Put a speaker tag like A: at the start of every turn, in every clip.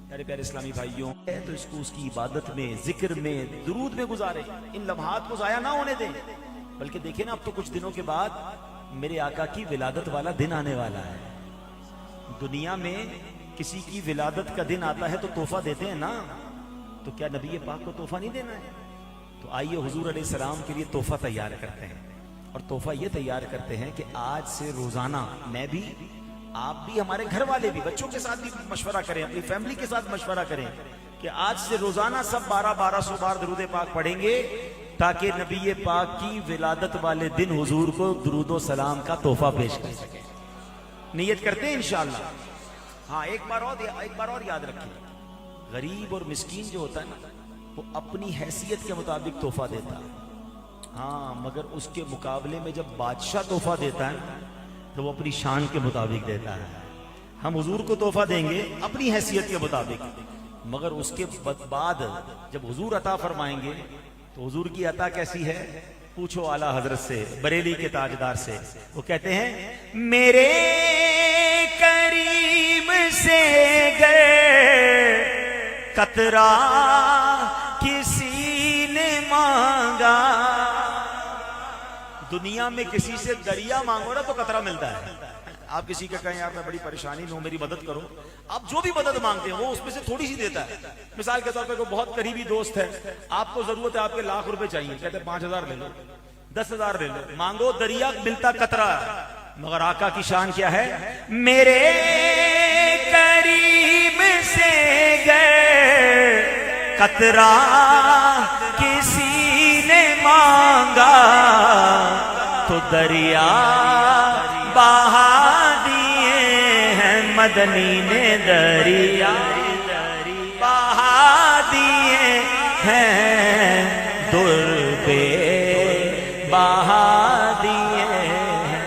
A: پیارے پیارے اسلامی بھائیوں، تو اس کو اس کی عبادت میں، ذکر میں، درود میں گزارے، ان لمحات کو ضائع نہ ہونے دیں۔ بلکہ دیکھیں نا، اب تو کچھ دنوں کے بعد میرے آقا کی ولادت والا دن آنے والا ہے۔ دنیا میں کسی کی ولادت کا دن آتا ہے تو تحفہ دیتے ہیں نا، تو کیا نبی پاک کو تحفہ نہیں دینا ہے؟ تو آئیے حضور علیہ السلام کے لیے تحفہ تیار کرتے ہیں، اور تحفہ یہ تیار کرتے ہیں کہ آج سے روزانہ میں بھی، آپ بھی، ہمارے گھر والے بھی، بچوں کے ساتھ بھی مشورہ کریں، اپنی فیملی کے ساتھ مشورہ کریں کہ آج سے روزانہ سب 1200 بار درود پاک پڑھیں گے، تاکہ نبی پاک کی ولادت والے دن حضور کو درود و سلام کا تحفہ پیش کر سکیں۔ نیت کرتے ہیں انشاءاللہ۔ ہاں، ایک بار اور یاد رکھیں، غریب اور مسکین جو ہوتا ہے نا، وہ اپنی حیثیت کے مطابق تحفہ دیتا ہے، ہاں، مگر اس کے مقابلے میں جب بادشاہ تحفہ دیتا ہے تو وہ اپنی شان کے مطابق دیتا ہے۔ ہم حضور کو تحفہ دیں گے اپنی حیثیت کے مطابق، مگر اس کے بعد جب حضور عطا فرمائیں گے تو حضور کی عطا کیسی ہے؟ پوچھو اعلیٰ حضرت سے، بریلی کے تاجدار سے۔ وہ کہتے ہیں، میرے کریم سے گئے قطرہ کسی نے مانگا۔ دنیا میں کسی سے دریا مانگو نا تو قطرہ ملتا ہے۔ آپ کسی کا کہیں، یار میں بڑی پریشانی میں ہوں، میری مدد کرو، آپ جو بھی مدد مانگتے ہیں وہ اس میں سے تھوڑی سی دیتا ہے۔ مثال کے طور پہ کوئی بہت قریبی دوست ہے، آپ کو ضرورت ہے، آپ کے لاکھ روپے چاہیے، کہتے ہیں 5000 لے لو، 10000 لے لو، مانگو، دریا ملتا قطرہ۔ مگر آقا کی شان کیا ہے؟ میرے کریم سے گئے قطرہ کسی نے مانگا، تو دریا بہا دیے ہیں مدنی نے، دریا بہا دیے ہیں، دربے بہا دیے ہیں۔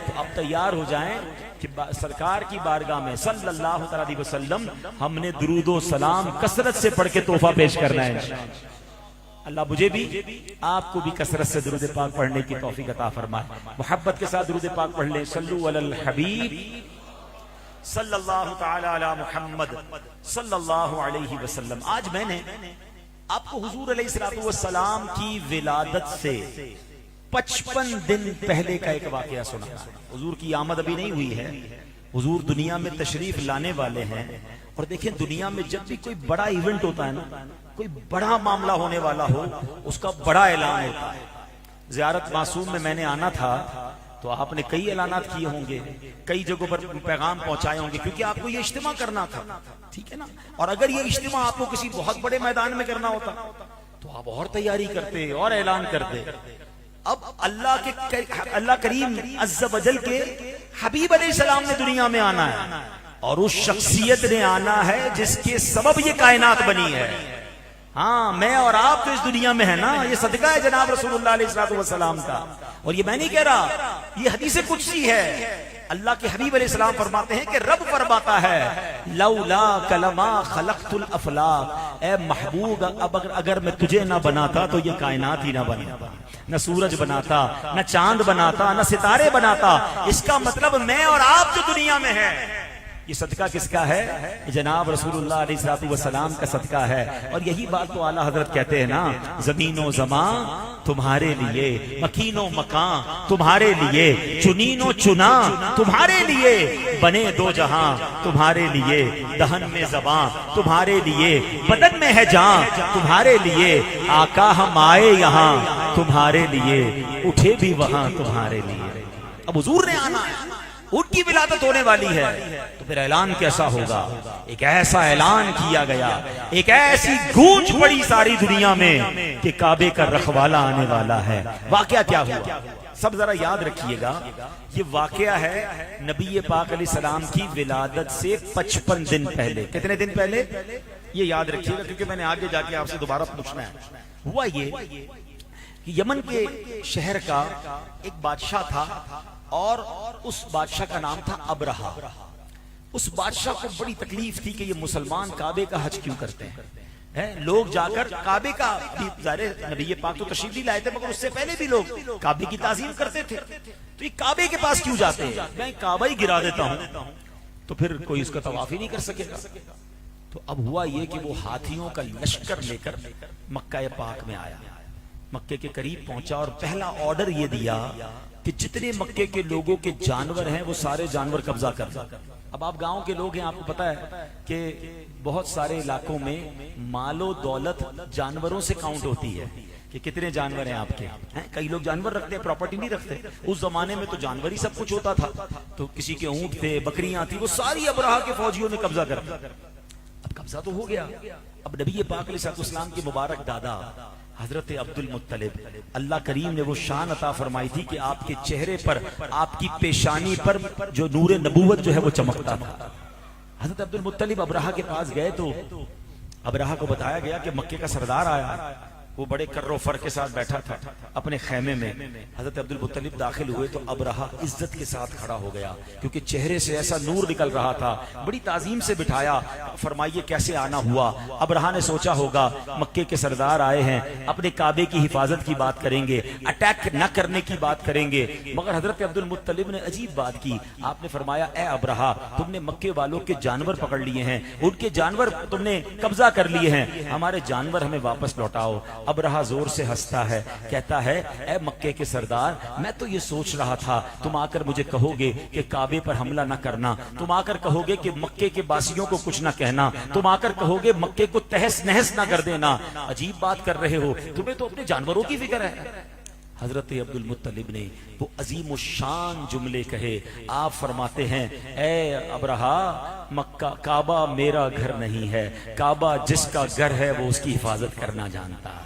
A: تو اب تیار ہو جائیں کہ سرکار کی بارگاہ میں صلی اللہ علیہ وسلم ہم نے درود و سلام کثرت سے پڑھ کے تحفہ پیش کرنا ہے۔ اللہ مجھے بھی، آپ کو بھی کثرت سے درود پاک پڑھنے کی توفیق عطا فرمائے۔ محبت کے ساتھ درود پاک پڑھ لیں۔ صلو علی الحبیب صلی اللہ تعالی علی محمد صلی اللہ علیہ وسلم۔ آج میں نے آپ کو حضور علیہ السلام کی ولادت سے 55 دن پہلے کا ایک واقعہ سنا۔ حضور کی آمد ابھی نہیں ہوئی ہے، حضور دنیا میں تشریف لانے والے ہیں۔ اور دیکھیں، دنیا میں جب بھی کوئی بڑا ایونٹ ہوتا ہے نا، کوئی بڑا معاملہ ہونے والا ہو، اس کا بڑا اعلان ہوتا ہے۔ زیارت معصوم میں نے آنا تھا تو آپ نے کئی اعلانات کیے ہوں گے، کئی جگہوں پر پیغام پہنچائے ہوں گے، کیونکہ آپ کو یہ اجتماع کرنا تھا، ٹھیک ہے نا۔ اور اگر یہ اجتماع آپ کو کسی بہت بڑے میدان میں کرنا ہوتا تو آپ اور تیاری کرتے اور اعلان کرتے۔ اب اللہ کریم عز و جل کے حبیب علیہ السلام نے دنیا میں آنا ہے، اور اس شخصیت نے آنا ہے جس کے سبب یہ کائنات بنی ہے۔ ہاں، میں اور آپ تو اس دنیا میں ہے نا، یہ صدقہ ہے جناب رسول اللہ علیہ السلام کا۔ اور یہ میں نہیں کہہ رہا، یہ حدیث قدسی ہے۔ اللہ کے حبیب علیہ السلام فرماتے ہیں کہ رب فرماتا ہے، لولا کلمہ خلقت الافلاق، اے محبوب، اگر میں تجھے نہ بناتا تو یہ کائنات ہی نہ بناتا، نہ سورج بناتا، نہ چاند بناتا، نہ ستارے بناتا۔ اس کا مطلب میں اور آپ جو دنیا میں ہیں، یہ صدقہ کس کا ہے؟ جناب رسول اللہ علیہ السلام کا صدقہ ہے۔ اور یہی بات تو اعلیٰ حضرت کہتے ہیں نا، زمین و زمان تمہارے لیے، مکین و مکان تمہارے لیے، چنین و چنا تمہارے لیے، بنے دو جہاں تمہارے لیے، دہن میں زبان تمہارے لیے، بدن میں ہے جان تمہارے لیے، آقا ہم آئے یہاں تمہارے لیے، اٹھے بھی وہاں تمہارے لیے۔ اب حضور نے آنا ہے، ان کی ولادت ہونے والی ہے، تو پھر اعلان کیسا ہوگا؟ ایک ایسا اعلان کیا گیا، ایک ایسی گونج پڑی ساری دنیا میں کہ کعبے کا رکھوالا آنے والا ہے۔ واقعہ کیا ہوا؟ سب ذرا یاد رکھیے گا، یہ واقعہ ہے نبی پاک علیہ السلام کی ولادت سے 55 دن پہلے۔ کتنے دن پہلے؟ یہ یاد رکھیے گا، کیونکہ میں نے آگے جا کے آپ سے دوبارہ پوچھنا ہے۔ ہوا یہ کہ یمن کے شہر کا ایک بادشاہ تھا، اور اس بادشاہ کا نام تھا ابرہہ۔ اس بادشاہ کو بڑی تکلیف تھی کہ یہ مسلمان کعبے کا حج کیوں کرتے ہیں۔ لوگ جا کر کعبے کا، نبی پاک تو تشریف نہیں لائے تھے، مگر اس سے پہلے بھی لوگ کعبے کی تعظیم کرتے تھے، تو یہ کعبے کے پاس کیوں جاتے ہیں؟ میں کعبہ ہی گرا دیتا ہوں تو پھر کوئی اس کا طواف ہی نہیں کر سکے گا۔ تو اب ہوا یہ کہ وہ ہاتھیوں کا لشکر لے کر مکہ پاک میں آیا، مکے کے قریب پہنچا اور پہلا آرڈر یہ دیا کہ جتنے مکے کے لوگوں کے جانور ہیں وہ سارے جانور قبضہ کر دیں۔ اب آپ گاؤں کے لوگ ہیں، آپ کو پتا ہے کہ بہت سارے علاقوں میں مال و دولت جانوروں سے کاؤنٹ ہوتی ہے کہ کتنے جانور ہیں آپ کے۔ کئی لوگ جانور رکھتے ہیں، پراپرٹی نہیں رکھتے۔ اس زمانے میں تو جانور ہی سب کچھ ہوتا تھا، تو کسی کے اونٹ تھے، بکریاں تھی، وہ ساری ابرہا کے فوجیوں نے قبضہ کر دیا۔ اب قبضہ تو ہو گیا، اب نبی پاک علیہ السلام کے مبارک دادا حضرت عبد المطلب، اللہ کریم نے وہ شان عطا فرمائی تھی کہ آپ کے چہرے پر، آپ کی پیشانی پر جو نور نبوت جو ہے وہ چمکتا تھا۔ حضرت عبد المطلب ابرہا کے پاس گئے تو ابرہا کو بتایا گیا کہ مکے کا سردار آیا، وہ بڑے کر و فر کے ساتھ بیٹھا تھا اپنے خیمے میں۔ حضرت عبد المطلب داخل ہوئے تو ابرہا عزت کے ساتھ کھڑا ہو گیا، کیونکہ چہرے سے ایسا نور نکل رہا تھا۔ بڑی تعظیم سے بٹھایا، فرمائیے کیسے آنا ہوا؟ ابرہا نے سوچا ہوگا مکے کے سردار آئے ہیں، اپنے کعبے کی حفاظت کی بات کریں گے، اٹیک نہ کرنے کی بات کریں گے، مگر حضرت عبد المطلب نے عجیب بات کی۔ آپ نے فرمایا اے ابرہا، تم نے مکے والوں کے جانور پکڑ لیے ہیں، ان کے جانور تم نے قبضہ کر لیے ہیں، ہمارے جانور ہمیں واپس لوٹاؤ۔ ابرہا زور سے ہنستا ہے، کہتا ہے اے مکے کے سردار، میں تو یہ سوچ رہا تھا تم آ کر مجھے کہو گے کہ کعبے پر حملہ نہ کرنا، تم آ کر کہو گے کہ مکے کے باسیوں کو کچھ نہ کہنا، تم آ کر کہو گے مکے کو تہس نہس نہ کر دینا۔ عجیب بات کر رہے ہو، تمہیں تو اپنے جانوروں کی فکر ہے۔ حضرت عبد المطلب نے وہ عظیم الشان جملے کہے۔ آپ فرماتے ہیں اے ابرہا، مکہ کعبہ میرا گھر نہیں ہے، کعبہ جس کا گھر ہے وہ اس کی حفاظت کرنا جانتا ہے۔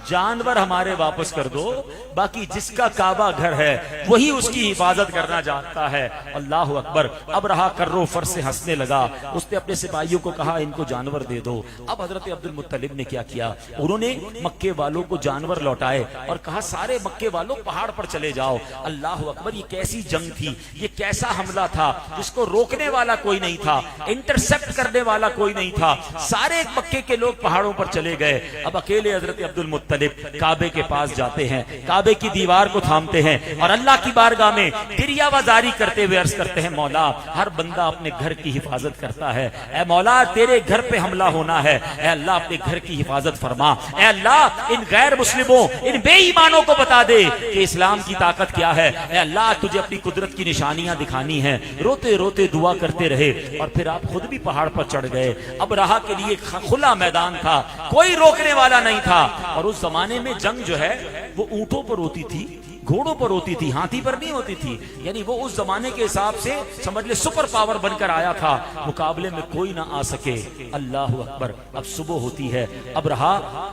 A: جانور ہمارے واپس کر دو، باقی جس کا کعبہ گھر ہے وہی اس کی حفاظت کرنا جانتا ہے۔ اللہ اکبر۔ اب رہا کرو فر سے ہنسنے لگا، اس نے اپنے سپاہیوں کو کہا ان کو جانور دے دو۔ اب حضرت عبد المطلب نے کیا کیا، انہوں نے مکے والوں کو جانور لوٹائے اور کہا سارے مکے والوں پہاڑ پر چلے جاؤ۔ اللہ اکبر، یہ کیسی جنگ تھی، یہ کیسا حملہ تھا جس کو روکنے والا کوئی نہیں تھا، انٹرسپٹ کرنے والا کوئی نہیں تھا۔ سارے مکے کے لوگ پہاڑوں پر چلے گئے۔ اب اکیلے حضرت عبد المطلب کعبے کے پاس جاتے ہیں، کعبے کی دیوار کو تھامتے ہیں اور اللہ کی بارگاہ میں کریا وزاری کرتے ہوئے عرض کرتے ہیں مولا، ہر بندہ اپنے گھر کی حفاظت کرتا ہے، اے مولا تیرے گھر پہ حملہ ہونا ہے، اے اللہ اپنے گھر کی حفاظت فرما، اے اللہ ان غیر مسلموں، ان بے ایمانوں کو بتا دے کہ اسلام کی طاقت کیا ہے، اے اللہ تجھے اپنی قدرت کی نشانیاں دکھانی ہیں۔ روتے روتے دعا کرتے رہے اور پھر آپ خود بھی پہاڑ پر چڑھ گئے۔ اب راہ کے لیے کھلا میدان تھا، کوئی روکنے والا نہیں تھا، اور اس زمانے میں جنگ جو ہے وہ اونٹوں پر ہوتی تھی، گھوڑوں پر ہوتی تھی، ہاتھی پر نہیں ہوتی تھی، یعنی وہ اس زمانے کے حساب سے سمجھ لے سپر پاور بن کر آیا تھا، مقابلے میں کوئی نہ آ سکے۔ اللہ اکبر۔ اب صبح ہوتی ہے، اب رہا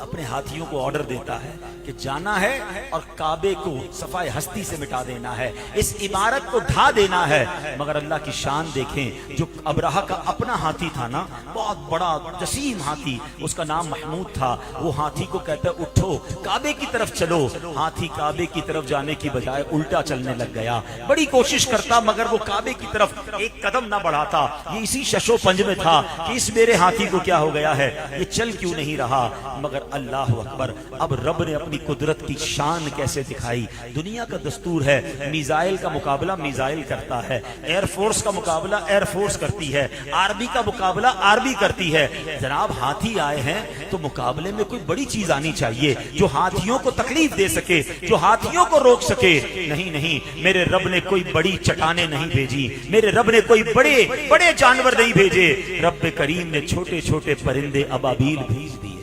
A: اپنے ہاتھیوں کو آرڈر دیتا ہے کہ جانا ہے اور کعبے کو صفائے ہستی سے مٹا دینا ہے، اس عمارت کو ڈھا دینا ہے۔ مگر اللہ کی شان دیکھیں، جو ابرہا کا اپنا ہاتھی تھا نا، بہت بڑا جسیم ہاتھی، اس کا نام محمود تھا، وہ ہاتھی کو کہتا ہے اٹھو کعبے کی طرف چلو۔ ہاتھی کعبے کی طرف جانے کی بجائے الٹا چلنے لگ گیا، بڑی کوشش کرتا مگر وہ کعبے کی طرف ایک قدم نہ بڑھاتا۔ یہ اسی ششو پنج میں تھا کہ اس میرے ہاتھی کو کیا ہو گیا ہے، یہ چل کیوں نہیں رہا۔ مگر اللہ اکبر، اب رب نے اپنی قدرت کی شان کیسے دکھائی۔ دنیا کا دستور ہے میزائل کا مقابلہ میزائل کرتا ہے، ایئر فورس کا مقابلہ ایئر فورس کرتی ہے، آرمی کا مقابلہ آرمی کرتی ہے۔ جناب ہاتھی آئے ہیں تو مقابلے میں کوئی بڑی چیز آنی چاہیے جو ہاتھیوں کو تکلیف دے سکے، جو ہاتھیوں کو روک سکے۔ نہیں نہیں، میرے رب نے کوئی بڑی چٹانیں نہیں بھیجی، میرے رب نے کوئی بڑے بڑے جانور نہیں بھیجے، رب کریم نے چھوٹے چھوٹے پرندے ابابیل بھیج دیے۔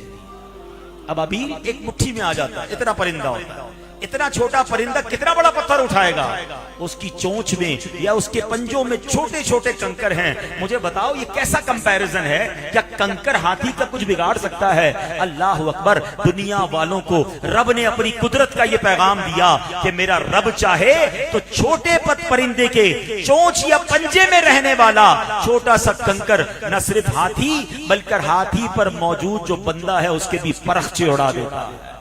A: ابابیل ایک مٹھی میں آ جاتا ہے، اتنا پرندہ ہوتا ہے۔ اتنا چھوٹا پرندہ کتنا بڑا پتھر اٹھائے گا؟ اس کی چونچ میں یا اس کے پنجوں میں چھوٹے چھوٹے کنکر ہیں۔ مجھے بتاؤ یہ کیسا کمپیریزن ہے؟ کیا کنکر ہاتھی کا کچھ بگاڑ سکتا ہے؟ اللہ اکبر۔ دنیا والوں کو رب نے اپنی قدرت کا یہ پیغام دیا کہ میرا رب چاہے تو چھوٹے پرندے کے چونچ یا پنجے میں رہنے والا چھوٹا سا کنکر نہ صرف ہاتھی بلکہ ہاتھی پر موجود جو بندہ ہے اس کے بھی پرخچے اڑا دیتا ہے۔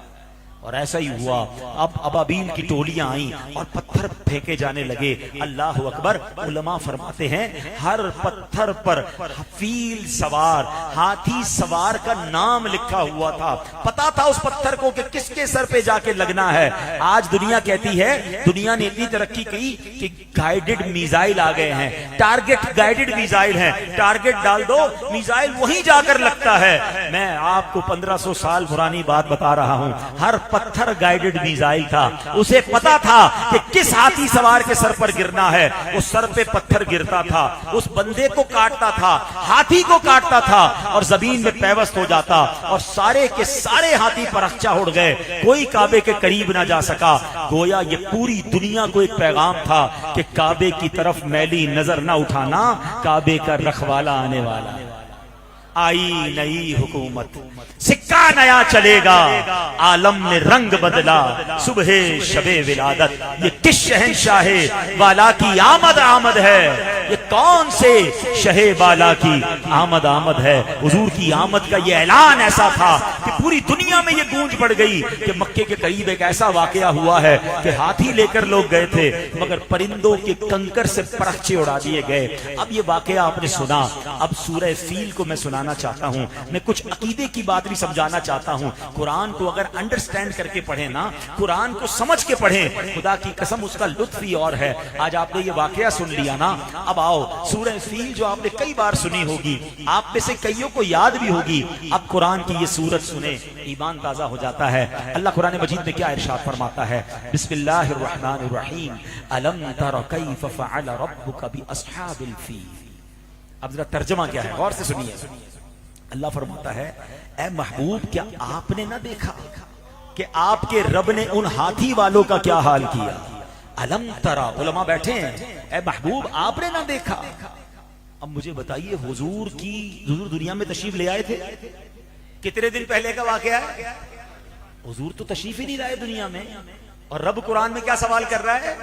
A: اور ایسا ہی ہوا. اب ابابیل کی ٹولیاں آئیں اور پتھر پھینکے جانے لگے. اللہ اکبر. علماء فرماتے ہیں ہر پتھر پر فیل سوار, ہاتھی سوار کا نام لکھا ہوا تھا. پتا تھا اس پتھر کو کہ کس کے سر پہ جا کے لگنا ہے. آج دنیا کہتی ہے, دنیا نے اتنی ترقی کی کہ گائیڈڈ میزائل آ گئے ہیں, ٹارگٹ گائیڈڈ میزائل ہیں, ٹارگٹ ڈال دو میزائل وہیں جا کر لگتا ہے. میں آپ کو 1500 سال پرانی بات بتا رہا ہوں. ہر پتھر گائیڈڈ میزائل تھا. اسے پتا تھا کہ کس ہاتھی سوار کے سر پر گرنا ہے. اس سر پہ پتھر گرتا تھا, اس بندے کو کاٹتا تھا, ہاتھی کو کاٹتا تھا اور زمین میں پیوست ہو جاتا, اور سارے کے سارے ہاتھی پرخچا اڑ گئے. کوئی کعبے کے قریب نہ جا سکا. گویا یہ پوری دنیا کو ایک پیغام تھا کہ کعبے کی طرف میلی نظر نہ اٹھانا, کعبے کا رکھوالا آنے والا. آئی نئی حکومت, سکہ نیا چلے گا, عالم نے رنگ بدلا, صبح شب ولادت. یہ کس شہنشاہ والا کی آمد آمد ہے, یہ کون سے شہ بالا کی آمد آمد ہے. حضور کی آمد کا یہ اعلان ایسا تھا کہ پوری دنیا میں یہ گونج پڑ گئی کہ مکے کے قریب ایک ایسا واقعہ ہوا ہے کہ ہاتھی لے کر لوگ گئے تھے مگر پرندوں کے کنکر سے پرخچے اڑا دیے گئے. اب یہ واقعہ آپ نے سنا. اب سورہ فیل کو میں سنانا چاہتا ہوں. میں کچھ عقیدے کی بات بھی سمجھانا چاہتا ہوں. قرآن کو اگر انڈرسٹینڈ کر کے پڑھیں نا, قرآن کو سمجھ کے پڑھیں, خدا کی قسم اس کا لطف ہی اور ہے. آج آپ نے یہ واقعہ سن لیا نا, اب آؤ سورہ فیل جو آپ نے کئی بار سنی ہوگی, آپ میں سے کئیوں کو یاد بھی ہوگی, اب قرآن کی یہ سورت سنیں, ایمان تازہ ہو جاتا ہے. اللہ قرآن مجید میں کیا ارشاد فرماتا ہے, بسم اللہ الرحمن الرحیم, الم تر کیف فعل ربک باصحاب الفیل. اب ذرا ترجمہ کیا ہے, غور سے سنیے. اللہ فرماتا ہے اے محبوب کیا آپ نے نہ دیکھا کہ آپ کے رب نے ان ہاتھی والوں کا کیا حال کیا. الم ترا, علماء بیٹھے ہیں, اے محبوب آپ نے نہ دیکھا. اب مجھے بتائیے حضور دنیا میں تشریف لے آئے تھے, کتنے دن پہلے کا واقعہ ہے. حضور تو تشریف ہی نہیں لائے دنیا میں, اور رب قرآن میں کیا سوال کر رہا ہے,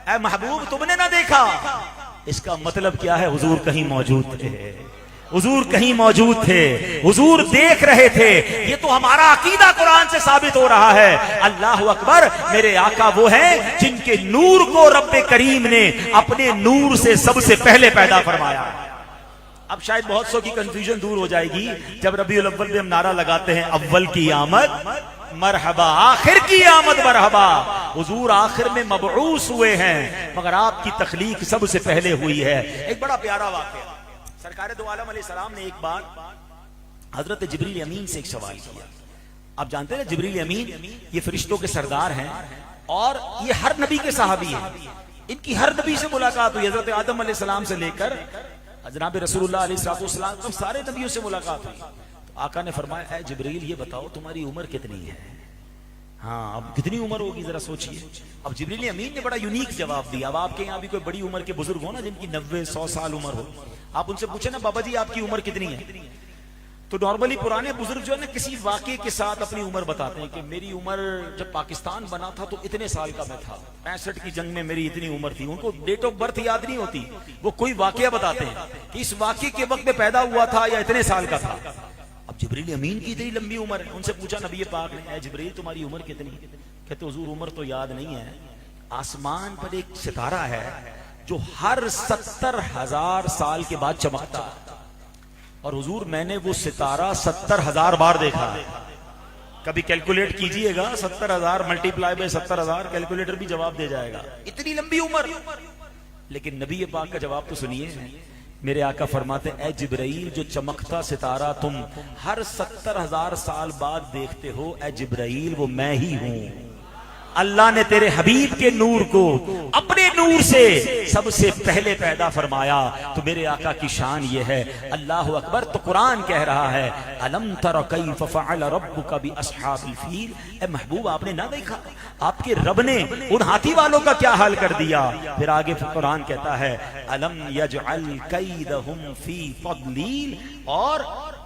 A: اے محبوب تم نے نہ دیکھا. اس کا مطلب کیا ہے, حضور کہیں موجود تھے, حضور کہیں موجود تھے, حضور دیکھ رہے تھے. یہ تو ہمارا عقیدہ قرآن سے ثابت ہو رہا ہے. اللہ اکبر. میرے آقا وہ ہیں جن کے نور کو رب کریم نے اپنے نور سے سب سے پہلے پیدا فرمایا. اب شاید بہت سو کی کنفیوژن دور ہو جائے گی جب ربیع الاول میں ہم نعرہ لگاتے ہیں اول کی آمد مرحبا, آخر کی آمد مرحبا. حضور آخر میں مبعوث ہوئے ہیں مگر آپ کی تخلیق سب سے پہلے ہوئی ہے. ایک بڑا پیارا واقعہ. سرکار دو عالم علیہ السلام نے ایک بار حضرت جبریل امین سے ایک سوال کیا. آپ جانتے ہیں جبریل امین یہ فرشتوں کے سردار ہیں اور یہ ہر نبی کے صحابی ہیں. ان کی ہر نبی سے ملاقات ہوئی. حضرت آدم علیہ السلام سے لے کر جناب رسول اللہ علیہ السلام سارے نبیوں سے ملاقات ہوئی. تو آقا نے فرمایا اے جبریل یہ بتاؤ تمہاری عمر کتنی ہے. ہاں اب کتنی عمر ہوگی ذرا سوچئے. اب جبریل امین نے بڑا یونیک جواب دیا. اب آپ کے یہاں بھی کوئی بڑی عمر کے بزرگ ہو نا جن کی 90-100 سال عمر ہو, آپ ان سے پوچھیں نا بابا جی آپ کی عمر کتنی ہے, تو نارملی پرانے بزرگ جو ہے نا کسی واقعے کے ساتھ اپنی عمر بتاتے ہیں کہ میری عمر جب پاکستان بنا تھا تو اتنے سال کا میں تھا, 65 کی جنگ میں میری اتنی عمر تھی. ان کو ڈیٹ آف برتھ یاد نہیں ہوتی, وہ کوئی واقعہ بتاتے ہیں کہ اس واقعے کے وقت میں پیدا ہوا تھا یا اتنے سال کا تھا. اب جبریل امین کی اتنی لمبی عمر ہے. ان سے پوچھا نبی پاک نے اے جبریل تمہاری عمر کتنی. کہتے حضور عمر تو یاد نہیں ہے, آسمان پر ایک ستارہ ہے جو ہر 70,000 سال کے بعد چمکتا, اور حضور میں نے وہ ستارہ 70,000 بار دیکھا. کبھی کیلکولیٹ کیجئے گا 70,000 ملٹیپلائی بائی 70,000, کیلکولیٹر بھی جواب دے جائے گا. اتنی لمبی عمر. لیکن نبی پاک کا جواب تو سنیے. میرے آقا فرماتے اے جبرائیل جو چمکتا ستارہ تم ہر 70,000 سال بعد دیکھتے ہو, اے جبرائیل وہ میں ہی ہوں. اللہ نے تیرے حبیب کے نور کو اپنے نور سے سب سے پہلے پیدا فرمایا. تو میرے آقا کی شان یہ ہے. اللہ اکبر. تو قرآن کہہ رہا ہے الم تر کیف فعل ربک باصحاب الفیل. اے محبوب آپ نے نہ دیکھا آپ کے رب نے ان ہاتھی والوں کا کیا حال کر دیا. پھر آگے قرآن کہتا ہے الم یجعل کیدہم فی تضلیل. اور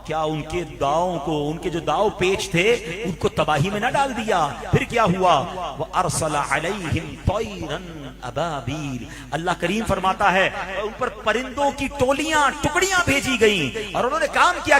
A: کیا ان کے داؤں کو, ان کے جو داؤ پیچ تھے ان کو تباہی میں نہ ڈال دیا. پھر کیا ہوا وَأَرْسَلَ عَلَيْهِمْ طَيْرًا أَبَابِيلَ. اللہ کریم فرماتا ہے ان پر پرندوں کی ٹولیاں ٹکڑیاں بھیجی گئیں اور انہوں نے کام کیا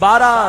A: 12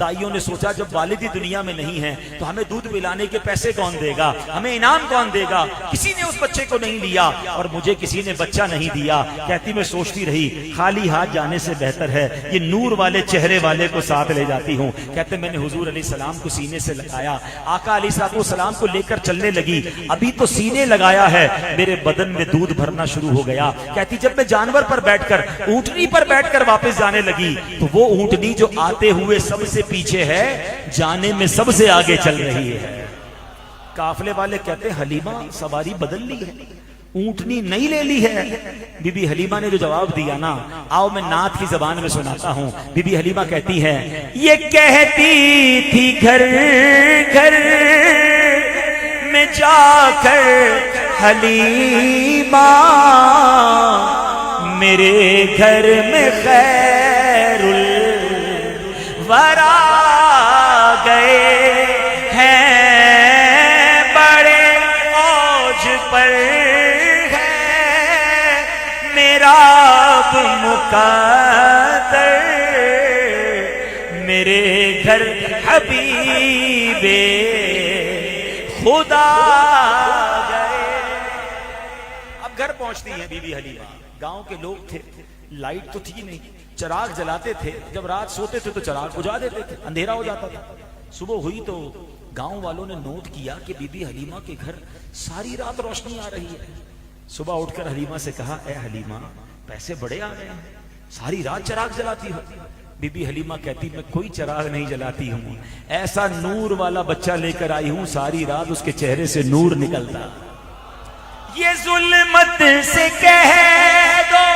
A: دائیوں نے سوچا جب والد ہی دنیا میں نہیں ہے تو ہمیں دودھ پلانے کے پیسے کون دے گا, ہمیں انعام کون دے گا. کسی نے اس بچے کو نہیں لیا اور مجھے کسی نے بچہ نہیں دیا. کہتی میں سوچتی رہی خالی ہاتھ جانے سے بہتر ہے یہ نور والے چہرے والے کو ساتھ لے جاتی ہوں. کہتے میں نے حضور علیہ السلام کو سینے سے لگایا, آقا علیہ السلام کو لے کر چلنے لگی. ابھی تو سینے لگایا ہے میرے بدن میں دودھ بھرنا شروع ہو گیا. کہتی جب میں جانور پر بیٹھ کر اونٹنی پر بیٹھ کر واپس جانے لگی تو وہ اونٹنی جو آتے ہوئے سب سے پیچھے ہے جانے میں سب سے آگے چل رہی ہے. قافلے والے کہتے حلیمہ سواری بدل لی ہے, اونٹنی نہیں لے لی ہے. بی بی حلیمہ نے جو جواب دیا نا, آؤ میں نعت کی زبان میں سناتا ہوں. بی بی حلیمہ کہتی ہے یہ کہتی تھی گھر گھر میں جا کر حلیمہ میرے گھر میں خیر الورا گئے ہیں بڑے اوج پر ہے میرا اب مقدر میرے گھر حبیب خدا گئے. اب گھر پہنچتی ہیں بی بی حلیمہ. گاؤں کے لوگ تھے, لائٹ تو تھی نہیں, چراغ جلاتے تھے. جب رات سوتے تھے تو چراغ بجھا دیتے تھے, اندھیرا ہو جاتا تھا. صبح ہوئی تو گاؤں والوں نے نوٹ کیا کہ بی بی حلیمہ کے گھر ساری رات روشنی آ رہی ہے. صبح اٹھ کر حلیمہ سے کہا اے حلیمہ پیسے بڑے آ گئے ہیں, ساری رات چراغ جلاتی ہو. بی بی حلیمہ کہتی میں کوئی چراغ نہیں جلاتی ہوں, ایسا نور والا بچہ لے کر آئی ہوں ساری رات اس کے چہرے سے نور نکلتا. یہ ظلمت سے کہہ دو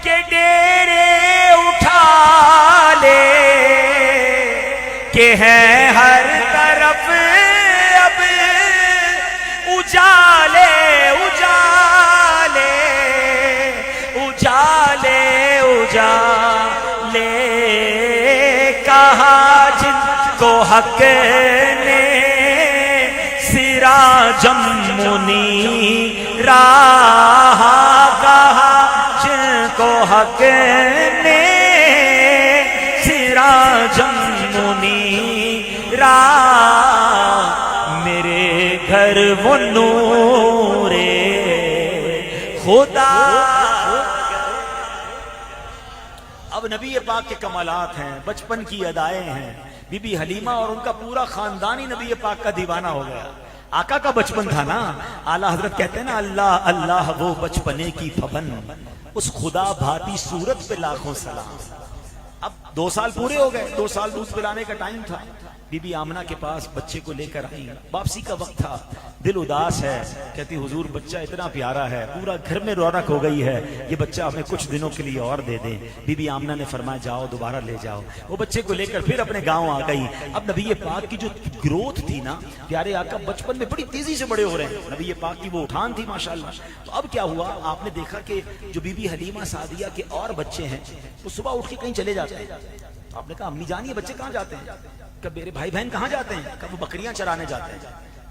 A: کہ ڈیرے اٹھا لے کہ ہے ہر طرف اب اجالے اجالے اجالے اجالے کہا جن کو حق نے سراجم منی راہ کہا جن کو حق نے سراجم منی راہ میرے گھر وہ نور خدا. اب نبی پاک کے کمالات ہیں, بچپن کی ادائیں ہیں. بی بی حلیمہ اور ان کا پورا خاندان ہی نبی پاک کا دیوانہ ہو گیا. آقا کا بچپن تھا نا, اعلیٰ حضرت کہتے ہیں نا اللہ اللہ وہ بچپنے کی پھبن اس خدا بھاتی صورت پہ لاکھوں سلام. اب 2 سال پورے ہو گئے, 2 سال دودھ پلانے کا ٹائم تھا. بی بی آمنہ کے پاس بچے کو لے کر آئی, واپسی کا وقت تھا, دل اداس ہے. کہتی حضور بچہ اتنا پیارا ہے, پورا گھر میں رونق ہو گئی ہے, یہ بچہ ہمیں کچھ دنوں کے لیے اور دے دیں. بی بی آمنہ نے فرمایا جاؤ دوبارہ لے جاؤ. وہ بچے کو لے کر پھر اپنے گاؤں آ گئی. اب نبی پاک کی جو گروتھ تھی نا, پیارے آقا بچپن میں بڑی تیزی سے بڑے ہو رہے ہیں. نبی پاک کی وہ اٹھان تھی ماشاءاللہ. تو اب کیا ہوا, آپ نے دیکھا کہ جو بی بی حلیمہ سعدیہ کے اور بچے ہیں وہ صبح اٹھ کے کہیں چلے جاتے ہیں. آپ نے کہا امی جان یہ بچے کہاں جاتے ہیں؟ کہ میرے بھائی بہن کہاں جاتے ہیں؟ کہ وہ بکریاں چرانے جاتے ہیں.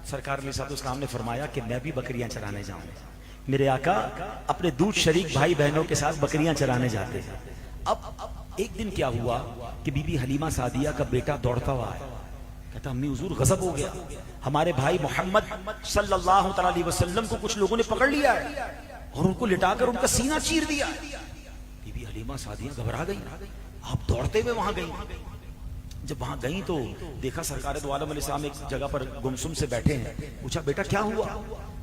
A: سرکار علیہ السلام نے فرمایا کہ میں بھی بکریاں چرانے جاؤں. میرے آقا اپنے دودھ شریک بھائی بہنوں کے ساتھ بکریاں چرانے جاتے ہیں. اب ایک دن کیا ہوا کہ بی بی حلیمہ سعدیہ کا بیٹا دوڑتا ہوا ہے. کہتا امی حضور غضب ہو گیا, ہمارے بھائی محمد صلی اللہ علیہ وسلم کو کچھ لوگوں نے پکڑ لیا ہے اور ان کو لٹا کر ان کا سینہ چیر دیا. بی بی حلیمہ سعدیہ گھبرا گئی. آپ دوڑتے ہوئے وہاں گئی. جب وہاں گئی تو دیکھا سرکار دو عالم علیہ السلام ایک جگہ پر گمسم سے بیٹھے ہیں. پوچھا بیٹا کیا ہوا؟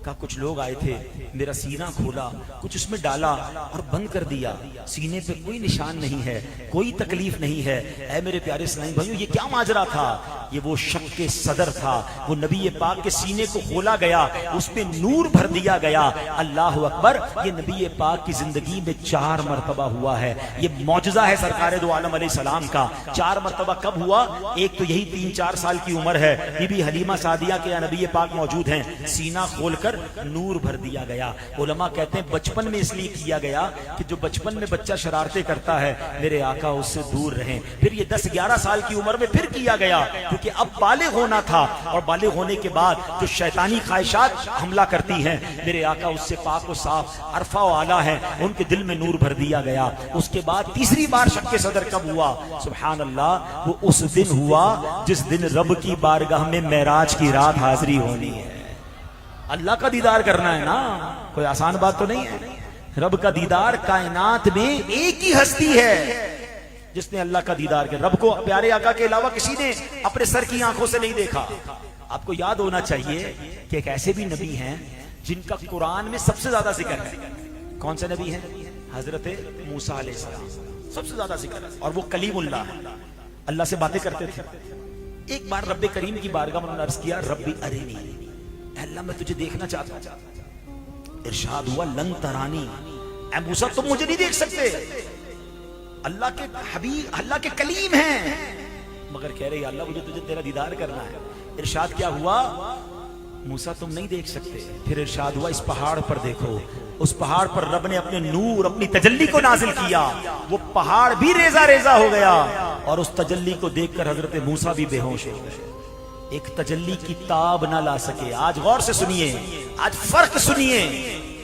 A: کہا کچھ لوگ آئے تھے, میرا سینہ کھولا, کچھ اس میں ڈالا اور بند کر دیا. سینے پہ کوئی نشان نہیں ہے, کوئی تکلیف نہیں ہے. اے میرے پیارے اسلامی بھائیوں یہ کیا ماجرا تھا؟ یہ وہ شق کے صدر تھا. وہ نبی پاک کے سینے کو کھولا گیا, اس پہ نور بھر دیا گیا. اللہ اکبر. یہ نبی پاک کی زندگی میں 4 مرتبہ ہوا ہے. یہ معجزہ ہے سرکار دو عالم علیہ السلام کا. 4 مرتبہ کب ہوا؟ ایک تو یہی 3-4 سال کی عمر ہے, بی بی حلیمہ سعدیہ کے نبی پاک موجود ہیں, سینہ کھول کر نور بھر دیا گیا. علماء کہتے ہیں بچپن میں اس لیے کیا گیا کہ جو بچپن میں بچہ شرارتیں کرتا ہے میرے آقا اس سے دور رہیں. پھر یہ 10-11 سال کی عمر میں پھر کیا گیا, کیونکہ کیونکہ اب بالغ ہونا تھا، اور بالغ ہونے کے بعد جو شیطانی خواہشات حملہ کرتی ہیں، میرے آقا اس سے پاک و صاف عرفہ و اعلیٰ ہے، ان کے دل میں نور بھر دیا گیا۔ اس کے بعد تیسری بار شق صدر کب ہوا؟ سبحان اللہ، وہ اس دن ہوا جس دن رب کی بارگاہ میں معراج کی رات حاضری ہونی ہے۔ اللہ کا دیدار کرنا ہے نا، کوئی آسان بات تو نہیں ہے۔ رب کا دیدار کائنات میں ایک ہی ہستی ہے جس نے اللہ کا دیدار کیا۔ رب کو پیارے آقا کے علاوہ کسی نے اپنے سر کی آنکھوں سے نہیں دیکھا۔ آپ کو یاد ہونا چاہیے کہ ایک ایسے بھی نبی ہیں جن کا قرآن میں سب سے زیادہ ذکر ہے۔ کون سے نبی ہیں؟ حضرت موسیٰ علیہ السلام، سب سے زیادہ ذکر ہے، اور وہ کلیم اللہ ہے، اللہ سے باتیں کرتے تھے۔ ایک بار رب کریم کی بارگاہ میں انہوں نے عرض کیا، ربی ارینی، اے اللہ میں تجھے دیکھنا چاہتا ہوں۔ ارشاد ہوا، لن ترانی، اے موسیٰ تم مجھے نہیں دیکھ سکتے۔ اللہ کے حبیب، اللہ کے کلیم ہیں، مگر کہہ رہے اللہ مجھے تجھے تیرا دیدار کرنا ہے۔ ارشاد کیا ہوا؟ موسیٰ تم نہیں دیکھ سکتے۔ پھر ارشاد ہوا، اس پہاڑ پر دیکھو۔ اس پہاڑ پر رب نے اپنے نور، اپنی تجلی کو نازل کیا، وہ پہاڑ بھی ریزہ ریزہ ہو گیا، اور اس تجلی کو دیکھ کر حضرت موسیٰ بھی بے ہوش ہو گئے۔ ایک تجلی کی تاب نہ لا سکے۔ آج غور سے سنیے، آج فرق سنیے،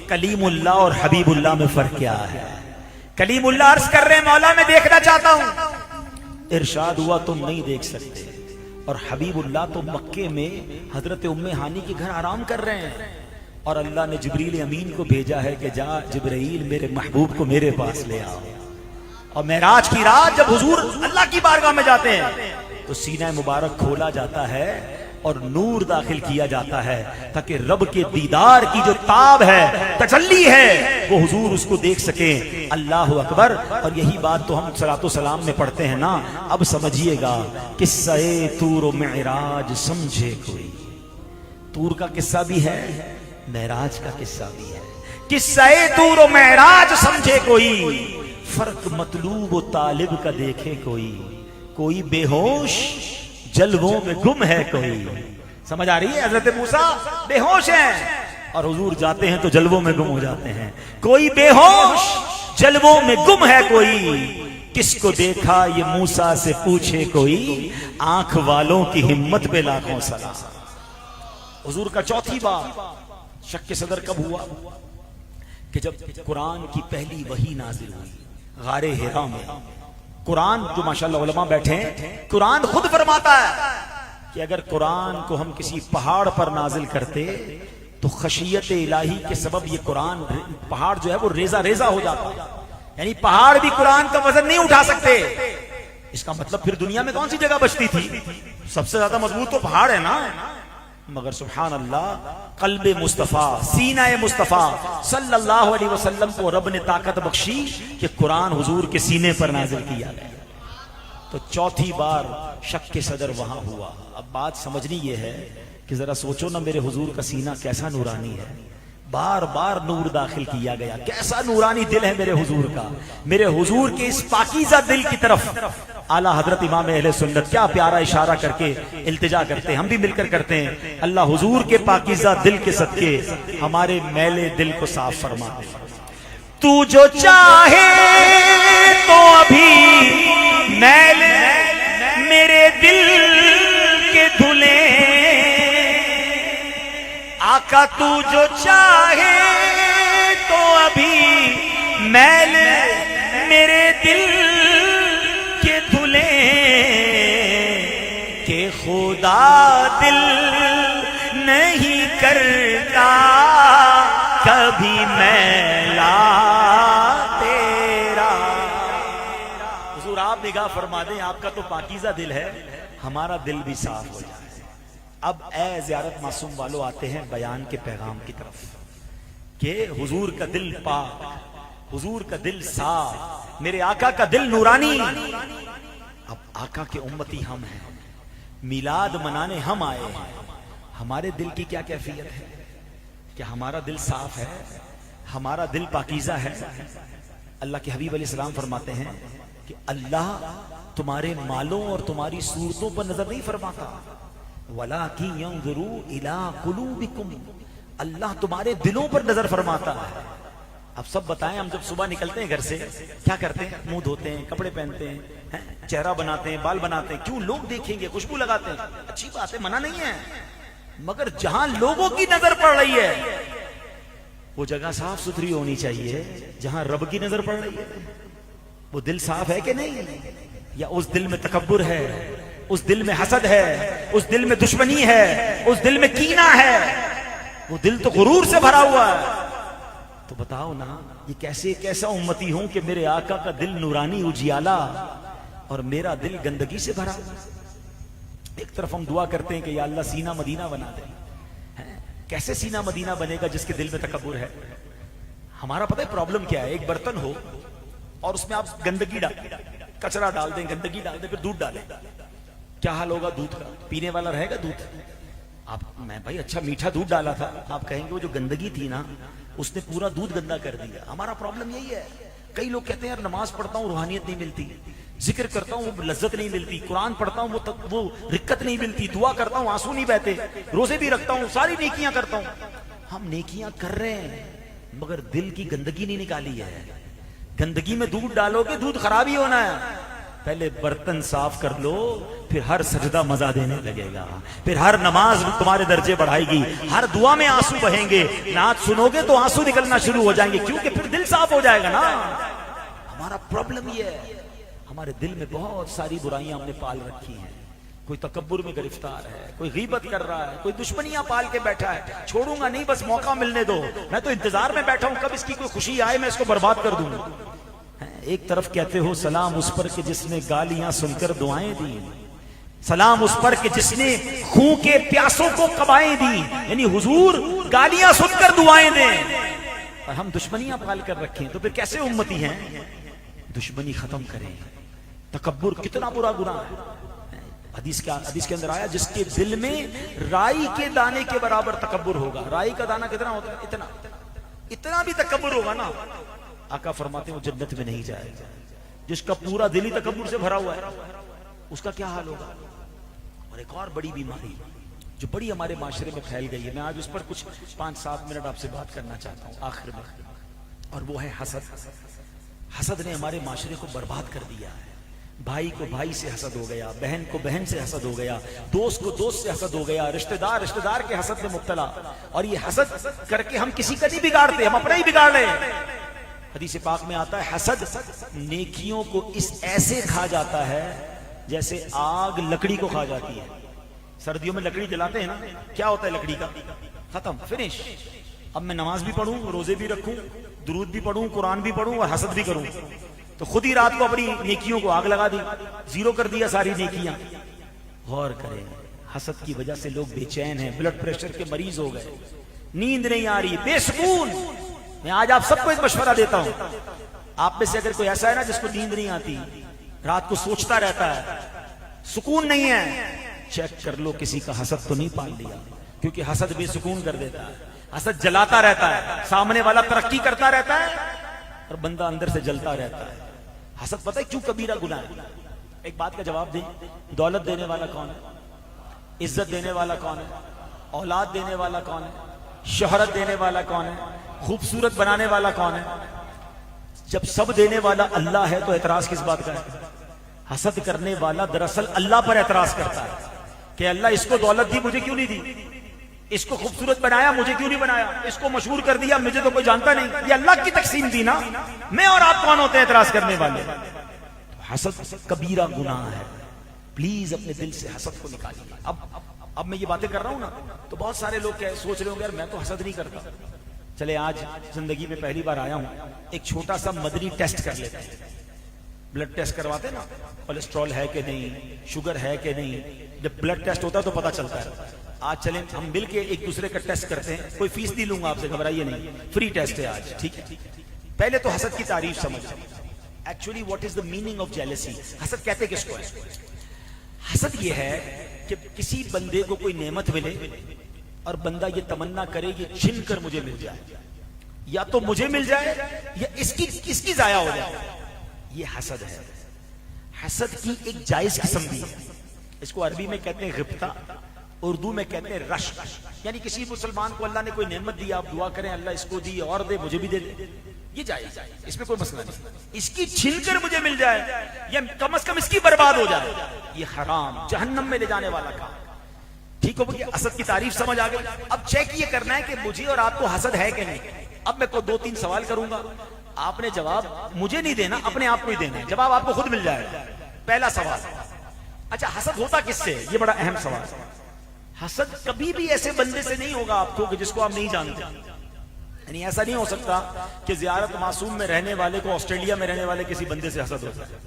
A: کلیم اللہ اور حبیب اللہ میں فرق کیا ہے۔ کلیم اللہ عرض کر رہے ہیں، مولا میں دیکھنا چاہتا ہوں۔ ارشاد ہوا تم نہیں دیکھ سکتے، اور حبیب اللہ تو مکے میں حضرت ام ہانی کے گھر آرام کر رہے ہیں، اور اللہ نے جبریل امین کو بھیجا ہے کہ جا جبرائیل میرے محبوب کو میرے پاس لے آؤ۔ اور معراج کی رات جب حضور اللہ کی بارگاہ میں جاتے ہیں تو سینہ مبارک کھولا جاتا ہے اور نور داخل کیا جاتا ہے، تاکہ رب کے دیدار کی جو تاب ہے، تجلی ہے، وہ حضور اس کو دیکھ سکیں۔ اللہ اکبر۔ اور یہی بات تو ہم صلاۃ و سلام میں پڑھتے ہیں نا۔ اب سمجھیے گا، قصہ طور و معراج سمجھے کوئی۔ طور کا قصہ بھی ہے، معراج کا قصہ بھی ہے۔ قصہ طور و معراج سمجھے کوئی، فرق مطلوب و طالب کا دیکھے کوئی۔ کوئی بے ہوش جلووں میں گم ہے کوئی۔ سمجھ آ رہی ہے؟ حضرت موسیٰ بے ہوش ہیں، اور حضور جاتے ہیں تو جلووں میں گم ہو جاتے ہیں۔ کوئی بے ہوش جلووں میں گم ہے کوئی، کس کو دیکھا یہ موسیٰ سے پوچھے کوئی، آنکھ والوں کی ہمت پہ لاکھوں سلام۔ حضور کا چوتھی بار شق صدر کب ہوا؟ کہ جب قرآن کی پہلی وحی نازل ہوئی غار حرا میں۔ قرآن جو ماشاءاللہ علماء بیٹھے ہیں، قرآن خود فرماتا ہے کہ اگر قرآن کو ہم کسی پہاڑ پر نازل کرتے تو خشیت الہی کے سبب یہ قرآن، پہاڑ جو ہے وہ ریزہ ریزہ ہو جاتا، یعنی پہاڑ بھی قرآن کا وزن نہیں اٹھا سکتے۔ اس کا مطلب پھر دنیا میں کون سی جگہ بچتی تھی؟ سب سے زیادہ مضبوط تو پہاڑ ہے نا۔ مگر سبحان اللہ، قلب مصطفیٰ، سینہ مصطفیٰ صلی اللہ علیہ وسلم کو رب نے طاقت بخشی کہ قرآن حضور کے سینے پر نازل کیا گیا۔ تو چوتھی بار شق صدر وہاں ہوا۔ اب بات سمجھنی یہ ہے کہ ذرا سوچو نا، میرے حضور کا سینہ کیسا نورانی ہے، بار بار نور داخل کیا گیا، کیسا نورانی دل ہے میرے حضور کا۔ میرے حضور کے اس پاکیزہ دل کی طرف اعلیٰ حضرت امام اہل سنت کیا پیارا اشارہ کر کے التجا کرتے ہیں، ہم بھی مل کر کرتے ہیں، اللہ حضور کے پاکیزہ دل کے صدقے ہمارے میلے دل کو صاف فرما دے۔ تو جو چاہے تو ابھی میل میرے دل کے دھلے، آقا تو جو چاہے تو ابھی میل میرے دل کے دھلے، کہ خدا دل نہیں کرتا کبھی میلا تیرا۔ حضور آپ نگاہ فرما دیں، آپ کا تو پاکیزہ دل ہے، ہمارا دل بھی صاف ہو جائے۔ اب اے زیارت معصوم والو آتے ہیں بیان کے پیغام کی طرف کہ حضور کا دل پاک، حضور کا دل صاف، میرے آقا کا دل نورانی۔ اب آقا کے امتی ہم ہیں، میلاد منانے ہم آئے ہیں، ہمارے دل کی کیا کیفیت ہے؟ کہ ہمارا دل صاف ہے، ہمارا دل پاکیزہ ہے۔ اللہ کے حبیب علیہ السلام فرماتے ہیں کہ اللہ تمہارے مالوں اور تمہاری صورتوں پر نظر نہیں فرماتا، وَلَٰكِن يَنظُرُ إِلَىٰ قُلُوبِكُمْ، اللہ تمہارے دلوں پر نظر فرماتا ہے۔ اب سب بتائیں، ہم جب صبح نکلتے ہیں گھر سے کیا کرتے ہیں؟ منہ دھوتے ہیں، کپڑے پہنتے ہیں، چہرہ بناتے ہیں، بال بناتے ہیں. کیوں؟ لوگ دیکھیں گے. خوشبو لگاتے ہیں، اچھی بات ہے، منع نہیں ہے، مگر جہاں لوگوں کی نظر پڑ رہی ہے وہ جگہ صاف ستھری ہونی چاہیے. جہاں رب کی نظر پڑ رہی ہے وہ دل صاف ہے کہ نہیں؟ یا اس دل میں تکبر ہے، اس دل میں حسد ہے، اس دل میں دشمنی ہے، اس دل میں کینہ ہے، وہ دل تو غرور سے بھرا ہوا ہے. تو بتاؤ نا، یہ کیسا امتی ہوں کہ میرے آقا کا دل نورانی اجیالا اور میرا دل گندگی سے بھرا. ایک طرف ہم دعا کرتے ہیں کہ یا اللہ سینہ مدینہ بنا دے. کیسے سینہ مدینہ بنے گا جس کے دل میں تکبر ہے؟ ہمارا پتہ ہے پرابلم کیا ہے؟ ایک برتن ہو اور اس میں آپ گندگی ڈال، کچرا ڈال دیں، گندگی ڈال دیں، پھر دودھ ڈالیں، کیا حال ہوگا دودھ کا؟ پینے والا رہے گا دودھ؟ آپ میں بھائی اچھا میٹھا دودھ ڈالا تھا، آپ کہیں گے وہ جو گندگی تھی نا اس نے پورا دودھ گندا کر دیا. ہمارا پرابلم یہی ہے. کئی لوگ کہتے ہیں یار نماز پڑھتا ہوں روحانیت نہیں ملتی، ذکر کرتا ہوں وہ لذت نہیں ملتی، قرآن پڑھتا ہوں وہ رکت نہیں ملتی، دعا کرتا ہوں آنسو نہیں بہتے، روزے بھی رکھتا ہوں، ساری نیکیاں کرتا ہوں. ہم نیکیاں کر رہے ہیں مگر دل کی گندگی نہیں نکالی ہے. گندگی میں دودھ ڈالو گے دودھ خراب ہی ہونا ہے. پہلے برتن صاف کر لو، پھر ہر سجدہ مزہ دینے لگے گا، پھر ہر نماز تمہارے درجے بڑھائے گی، ہر دعا میں آنسو بہیں گے. نعت سنو گے تو آنسو نکلنا شروع ہو جائیں گے، کیونکہ پھر دل صاف ہو جائے گا نا. ہمارا پرابلم یہ ہے، ہمارے دل میں بہت ساری برائیاں ہم نے پال رکھی ہیں. کوئی تکبر میں گرفتار ہے، کوئی غیبت کر رہا ہے، کوئی دشمنیاں پال کے بیٹھا ہے. چھوڑوں گا نہیں، بس موقع ملنے دو، میں تو انتظار میں بیٹھا ہوں کب اس کی کوئی خوشی آئے میں اس کو برباد کر دوں. ایک طرف کہتے ہو سلام اس پر کہ جس نے گالیاں سن کر دعائیں دی، سلام اس پر کہ جس نے خون کے پیاسوں کو قبائیں دی. یعنی حضور گالیاں سن کر دعائیں دیں اور ہم دشمنیاں پال کر رکھیں، تو پھر کیسے امتی ہیں؟ دشمنی ختم کریں. تکبر کتنا برا گناہ ہے. حدیث کے اندر آیا جس کے دل میں رائی کے دانے کے برابر تکبر ہوگا. رائی کا دانہ کتنا ہوتا ہے؟ اتنا بھی تکبر ہوگا نا، آقا فرماتے ہیں وہ جنت میں نہیں جائے گا. جس کا پورا دل ہی تکبر سے بھرا ہوا ہے اس کا کیا حال ہوگا؟ اور ایک اور بڑی بیماری جو بڑی ہمارے معاشرے میں پھیل گئی ہے، میں آج اس پر کچھ 5-7 منٹ آپ سے بات کرنا چاہتا ہوں آخر میں، اور وہ ہے حسد. حسد نے ہمارے معاشرے کو برباد کر دیا ہے. بھائی کو بھائی سے حسد ہو گیا، بہن کو بہن سے حسد ہو گیا، دوست کو دوست سے حسد ہو گیا، رشتہ دار کے حسد میں مبتلا. اور یہ حسد کر کے ہم کسی کا نہیں بگاڑتے، ہم اپنا ہی بگاڑ رہے ہیں. حدیث پاک میں آتا ہے حسد نیکیوں کو اس ایسے کھا جاتا ہے جیسے آگ لکڑی کو کھا جاتی ہے. سردیوں میں لکڑی جلاتے ہیں نا، کیا ہوتا ہے لکڑی کا؟ ختم، فنش. اب میں نماز بھی پڑھوں، روزے بھی رکھوں، درود بھی پڑھوں، قرآن بھی پڑھوں اور حسد بھی کروں تو خود ہی رات کو اپنی نیکیوں کو آگ لگا دی، زیرو کر دیا ساری نیکیاں. غور کریں، حسد کی وجہ سے لوگ بے چین ہیں، بلڈ پریشر کے مریض ہو گئے، نیند نہیں آ رہی، بے سکون. میں آج آپ سب کو ایک مشورہ دیتا ہوں، آپ میں سے اگر کوئی ایسا ہے نا جس کو نیند نہیں آتی، رات کو سوچتا رہتا ہے، سکون نہیں ہے، چیک کر لو کسی کا حسد تو نہیں پال لیا. کیونکہ حسد بے سکون کر دیتا ہے، حسد جلاتا رہتا ہے. سامنے والا ترقی کرتا رہتا ہے اور بندہ اندر سے جلتا رہتا ہے. حسد پتہ ہے کیوں کبیرہ گناہ ہے؟ ایک بات کا جواب دیں، دولت دینے والا کون ہے؟ عزت دینے والا کون ہے؟ اولاد دینے والا کون ہے؟ شہرت دینے والا کون ہے؟ خوبصورت بنانے والا کون ہے؟ جب سب دینے والا اللہ ہے تو اعتراض کس بات کا ہے؟ حسد کرنے والا دراصل اللہ پر اعتراض کرتا ہے کہ اللہ اس کو دولت دی مجھے کیوں نہیں دی، اس کو خوبصورت بنایا مجھے کیوں نہیں بنایا، اس کو مشہور کر دیا مجھے تو کوئی جانتا نہیں، یہ اللہ کی تقسیم دی نا، میں اور آپ کون ہوتے ہیں اعتراض کرنے والے؟ حسد کبیرہ گناہ ہے. پلیز اپنے دل سے حسد کو نکالیے. اب میں یہ باتیں کر رہا ہوں نا تو بہت سارے لوگ سوچ رہے ہوں گے یار میں تو حسد نہیں کرتا. چلے آج زندگی میں پہلی بار آیا ہوں، ایک چھوٹا سا مدنی ٹیسٹ کر لیتے ہیں. بلڈ ٹیسٹ کرواتے نا، کولیسٹرول ہے کہ نہیں، شوگر ہے کہ نہیں، جب بلڈ ٹیسٹ ہوتا ہے تو پتہ چلتا ہے. آج چلیں ہم مل کے ایک دوسرے کا ٹیسٹ کرتے ہیں، کوئی فیس نہیں لوں گا آپ سے، گھبرائیے نہیں، فری ٹیسٹ ہے آج، ٹھیک ہے؟ پہلے تو حسد کی تعریف سمجھ. Actually what is the meaning of jealousy? حسد کہتے کس کو ہے؟ حسد یہ ہے کہ کسی بندے کو کوئی نعمت ملے اور بندہ یہ تمنا کرے یہ چھن کر مجھے مل جائے، یا تو مجھے مل جائے یا اس کی ضائع ہو جائے. یہ حسد ہے. حسد کی ایک جائز قسم بھی ہے، اس کو عربی میں کہتے ہیں غبطہ، اردو میں کہتے ہیں رشک. یعنی کسی مسلمان کو اللہ نے کوئی نعمت دی، آپ دعا کریں اللہ اس کو دی اور دے، مجھے بھی دے دے. یہ جائز ہے، اس میں کوئی مسئلہ نہیں. اس کی چھن کر مجھے مل جائے یا کم از کم اس کی برباد ہو جائے، یہ حرام، جہنم میں لے جانے والا کام. ٹھیک ہو گیا؟ حسد کی تعریف سمجھ آ گئی. اب چیک یہ کرنا ہے کہ مجھے اور آپ کو حسد ہے کہ نہیں. اب میں کو 2-3 سوال کروں گا، آپ نے جواب مجھے نہیں دینا، اپنے آپ کو ہی دینا ہے. جواب آپ کو خود مل جائے گا. پہلا سوال، اچھا حسد ہوتا کس سے؟ یہ بڑا اہم سوال. حسد کبھی بھی ایسے بندے سے نہیں ہوگا آپ کو کہ جس کو آپ نہیں جانتے. یعنی ایسا نہیں ہو سکتا کہ زیارت معصوم میں رہنے والے کو آسٹریلیا میں رہنے والے کسی بندے سے حسد ہوتا ہے.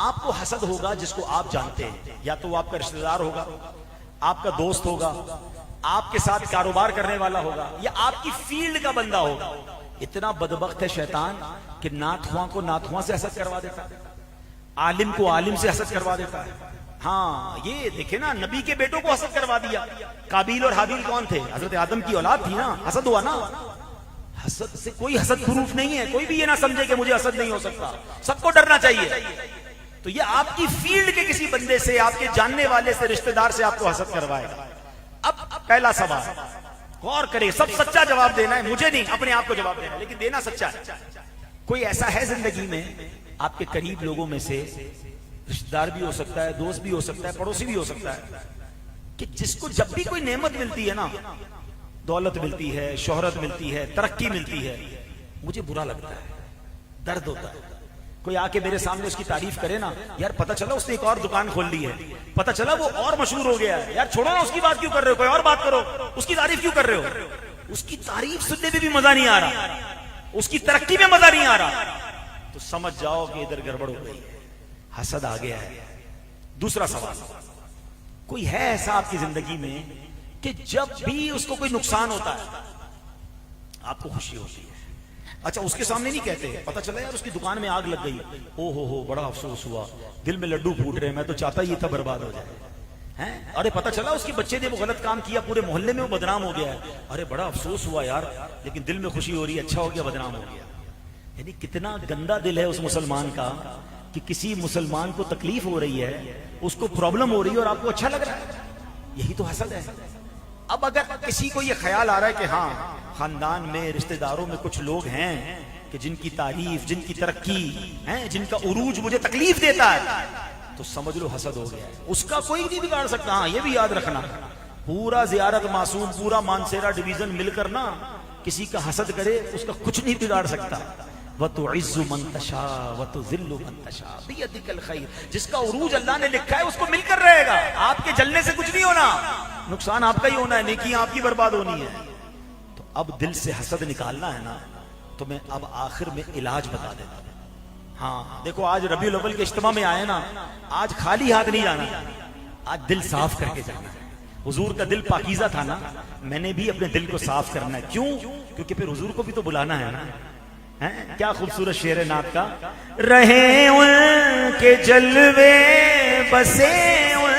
A: آپ کو حسد ہوگا جس کو آپ جانتے ہیں، یا تو وہ آپ کا رشتہ دار ہوگا، آپ کا دوست ہوگا، آپ کے ساتھ کاروبار کرنے والا ہوگا، یا آپ کی فیلڈ کا بندہ ہوگا. اتنا بدبخت ہے شیطان کہ ناتھواں کو ناتھواں سے حسد کروا دیتا ہے، عالم کو عالم سے حسد کروا دیتا ہے. ہاں یہ دیکھیں نا، نبی کے بیٹوں کو حسد کروا دیا. قابیل اور حابیل کون تھے؟ حضرت آدم کی اولاد تھی نا، حسد ہوا نا. حسد سے کوئی حسد پروف نہیں ہے. کوئی بھی یہ نہ سمجھے کہ مجھے حسد نہیں ہو سکتا. سب کو ڈرنا چاہیے. تو یہ آپ کی فیلڈ کے کسی بندے سے، آپ کے جاننے والے سے، رشتہ دار سے آپ کو حسد کروائے گا. اب پہلا سوال غور کرے، سب سچا جواب دینا ہے، مجھے نہیں، اپنے آپ کو جواب دینا ہے، لیکن دینا سچا ہے. کوئی ایسا ہے زندگی میں آپ کے قریب لوگوں میں سے، رشتہ دار بھی ہو سکتا ہے، دوست بھی ہو سکتا ہے، پڑوسی بھی ہو سکتا ہے، کہ جس کو جب بھی کوئی نعمت ملتی ہے نا، دولت ملتی ہے، شہرت ملتی ہے، ترقی ملتی ہے، مجھے برا لگتا ہے، درد ہوتا ہے. کوئی آ کے میرے سامنے اس کی تعریف کرے نا، یار پتہ چلا اس نے ایک اور دکان کھول لی ہے، پتہ چلا وہ اور مشہور ہو گیا ہے، یار چھوڑو نا اس کی بات کیوں کر رہے ہو، کوئی اور بات کرو، اس کی تعریف کیوں کر رہے ہو. اس کی تعریف سننے میں بھی مزہ نہیں آ رہا، اس کی ترقی میں مزہ نہیں آ رہا، تو سمجھ جاؤ کہ ادھر گڑبڑ ہو گئی ہے، حسد آ گیا ہے. دوسرا سوال، کوئی ہے ایسا آپ کی زندگی میں کہ جب بھی اس کو کوئی نقصان ہوتا ہے آپ کو خوشی ہوتی ہے؟ اچھا اس کے سامنے نہیں کہتے، پتہ چلا یار اس کی دکان میں آگ لگ گئی، او ہو بڑا افسوس ہوا، دل میں لڈو پھوٹ رہے، میں تو چاہتا ہی تھا برباد ہو جائے. ارے پتہ چلا اس کے بچے نے وہ غلط کام کیا، پورے محلے میں وہ بدنام ہو گیا ہے، ارے بڑا افسوس ہوا یار، لیکن دل میں خوشی ہو رہی ہے، اچھا ہو گیا بدنام ہو گیا. یعنی کتنا گندا دل ہے اس مسلمان کا کہ کسی مسلمان کو تکلیف ہو رہی ہے، اس کو پرابلم ہو رہی ہے اور آپ کو اچھا لگ رہا ہے. یہی تو حسد ہے. اب اگر کسی کو یہ خیال آ رہا ہے کہ ہاں خاندان میں، رشتہ داروں میں کچھ لوگ ہیں کہ جن کی تعریف، جن کی ترقی ہے، جن کا عروج مجھے تکلیف دیتا ہے، تو سمجھ لو حسد ہو گیا ہے. اس کا کوئی نہیں بگاڑ سکتا. ہاں یہ بھی یاد رکھنا، پورا زیارت معصوم، پورا مانسیرا ڈویژن مل کر نا کسی کا حسد کرے، اس کا کچھ نہیں بگاڑ سکتا. وَتُعِزُّ مَن تَشَاءُ وَتُذِلُّ مَن تَشَاءُ بِيَدِكَ الْخَيْرُ. جس کا عروج اللہ نے لکھا ہے اس کو مل کر رہے گا. آپ کے جلنے سے کچھ نہیں ہونا، نقصان آپ کا ہی ہونا ہے، نیکیاں آپ کی برباد ہونی ہے. تو اب دل سے حسد نکالنا ہے نا، تو میں اب آخر میں علاج بتا دیتا ہوں. ہاں دیکھو، آج ربیع الاول کے اجتماع میں آئے نا، آج خالی ہاتھ نہیں جانا، آج دل صاف کر کے جانا ہے. حضور کا دل پاکیزہ تھا نا، میں نے بھی اپنے دل کو صاف کرنا ہے. کیوں؟ کیونکہ پھر حضور کو بھی تو بلانا ہے نا. کیا خوبصورت شعر نعت کا، رہے ان کے جلوے، بسے ان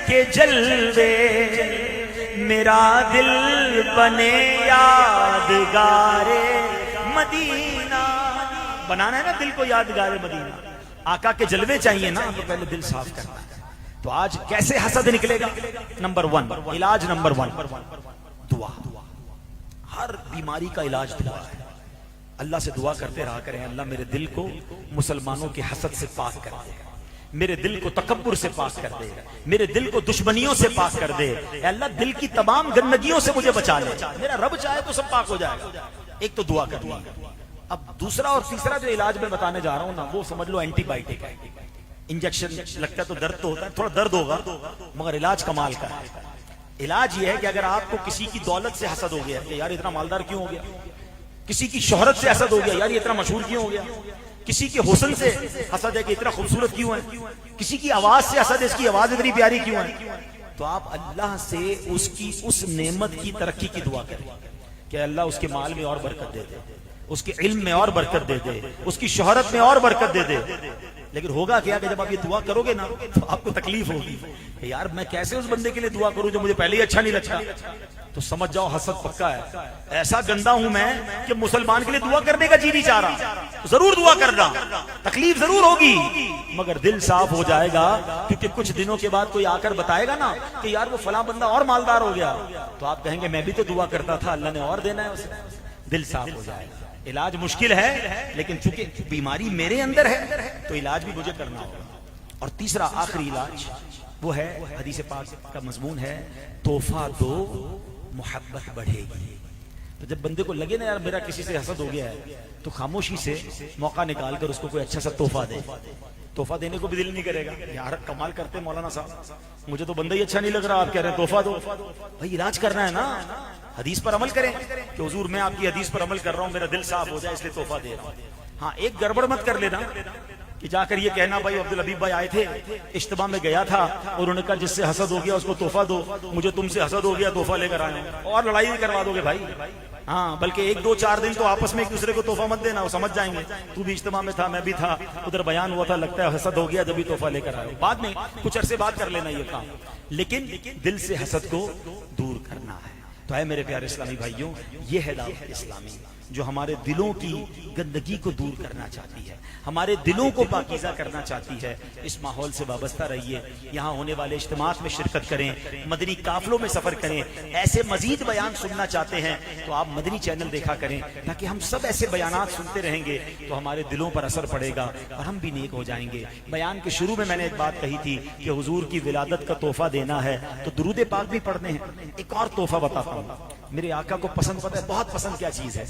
A: کے جلوے، میرا دل بنے یادگار مدینہ. بنانا ہے نا دل کو یادگار مدینہ، آقا کے جلوے چاہیے نا، تو پہلے دل صاف کرنا ہے. تو آج کیسے حسد نکلے گا؟ نمبر 1 علاج، نمبر 1 دعا. ہر بیماری کا علاج دعا ہے. اللہ سے دعا کرتے رہا کریں، اللہ میرے دل کو مسلمانوں کے حسد سے پاک کر دے، میرے دل کو تکبر سے پاک کر دے، میرے دل کو دشمنیوں سے پاک کر دے. اے اللہ دل کی تمام گندگیوں سے مجھے بچا لے. میرا رب چاہے تو سب پاک ہو جائے گا. ایک تو دعا کرنی. اب دوسرا اور تیسرا جو علاج میں بتانے جا رہا ہوں نا، وہ سمجھ لو اینٹی بائیوٹک ہے. انجیکشن لگتا ہے تو درد تو ہوتا ہے، تھوڑا درد ہوگا، مگر علاج کمال کا ہے. علاج یہ ہے کہ اگر آپ کو کسی کی دولت سے حسد ہو گیا کہ یار اتنا مالدار کیوں ہو گیا، کسی کی شہرت سے حسد ہو گیا یار یہ اتنا مشہور کیوں ہو گیا، کسی کے حسن سے حسد ہے کہ اتنا خوبصورت کیوں ہے، کسی کی آواز سے حسد ہے اس کی آواز اتنی پیاری کیوں ہے، تو آپ اللہ سے اس کی اس نعمت کی ترقی کی دعا کریں کہ اللہ اس کے مال میں اور برکت دے دے، اس کے علم میں اور برکت دے دے، اس کی شہرت میں اور برکت دے دے. لیکن ہوگا کیا کہ جب آپ یہ دعا کرو گے نا تو آپ کو تکلیف ہوگی کہ یار میں کیسے اس بندے کے لیے دعا کروں جو مجھے پہلے ہی اچھا نہیں لگتا. تو سمجھ جاؤ حسد پکا ہے. ایسا گندا ہوں میں کہ مسلمان کے لیے دعا کرنے کا جی نہیں چاہ رہا. ضرور دعا کرنا، تکلیف ضرور ہوگی، مگر دل صاف ہو جائے گا. کیونکہ کچھ دنوں کے بعد کوئی آ کر بتائے گا نا کہ یار وہ فلاں بندہ اور مالدار ہو گیا، تو آپ کہیں گے میں بھی تو دعا کرتا تھا، اللہ نے اور دینا ہے اسے. دل صاف ہو جائے گا. علاج مشکل ہے لیکن چونکہ بیماری میرے اندر ہے تو علاج بھی مجھے کرنا ہوگا. اور تیسرا آخری علاج وہ ہے حدیث پاک کا مضمون ہے تحفہ دو محبت بڑھے گی. تو جب بندے کو لگے نا یار میرا کسی سے حسد ہو گیا ہے تو خاموشی سے موقع نکال کر اس کو کوئی اچھا سا تحفہ دے. تحفہ دینے کو بھی دل نہیں کرے گا, یار کمال کرتے مولانا صاحب, مجھے تو بندہ ہی اچھا نہیں لگ رہا, آپ کہہ رہے ہیں تحفہ دو. بھائی علاج کرنا ہے نا, حدیث پر عمل کریں کہ حضور میں آپ کی حدیث پر عمل کر رہا ہوں, میرا دل صاف ہو جائے اس لیے تحفہ دے رہا ہوں. ہاں ایک گڑبڑ مت کر لینا کہ جا کر یہ کہنا بھائی عبدالحبیب بھائی آئے تھے اجتماع میں گیا تھا اور انہوں نے کہا جس سے حسد ہو گیا اس کو تحفہ دو, مجھے تم سے حسد ہو گیا تحفہ لے کر آئے ہیں, اور لڑائی بھی کروا دو گے بھائی. ہاں بلکہ 1 2 4 دن تو آپس میں ایک دوسرے کو تحفہ مت دینا, وہ سمجھ جائیں گے تو بھی اجتماع میں تھا میں بھی تھا, ادھر بیان ہوا تھا, لگتا ہے حسد ہو گیا جب بھی تحفہ لے کر آئے. بعد میں کچھ عرصے بعد کر لینا یہ کام, لیکن دل سے حسد کو دور کرنا ہے. تو اے میرے پیارے اسلامی بھائیوں, یہ ہے دعوت اسلامی جو ہمارے دلوں کی گندگی کو دور کرنا چاہتی ہے, ہمارے دلوں کو پاکیزہ کرنا چاہتی ہے. اس ماحول سے وابستہ رہیے, یہاں ہونے والے اجتماعات میں شرکت کریں, مدنی قافلوں میں سفر کریں. ایسے مزید بیان سننا چاہتے ہیں تو آپ مدنی چینل دیکھا کریں, تاکہ ہم سب ایسے بیانات سنتے رہیں گے تو ہمارے دلوں پر اثر پڑے گا اور ہم بھی نیک ہو جائیں گے. بیان کے شروع میں نے ایک بات کہی تھی کہ حضور کی ولادت کا تحفہ دینا ہے تو درود پاک بھی پڑھنے ہیں. ایک اور تحفہ بتاتا ہوں, میرے آقا کو پسند, پتہ ہے بہت پسند کیا چیز ہے؟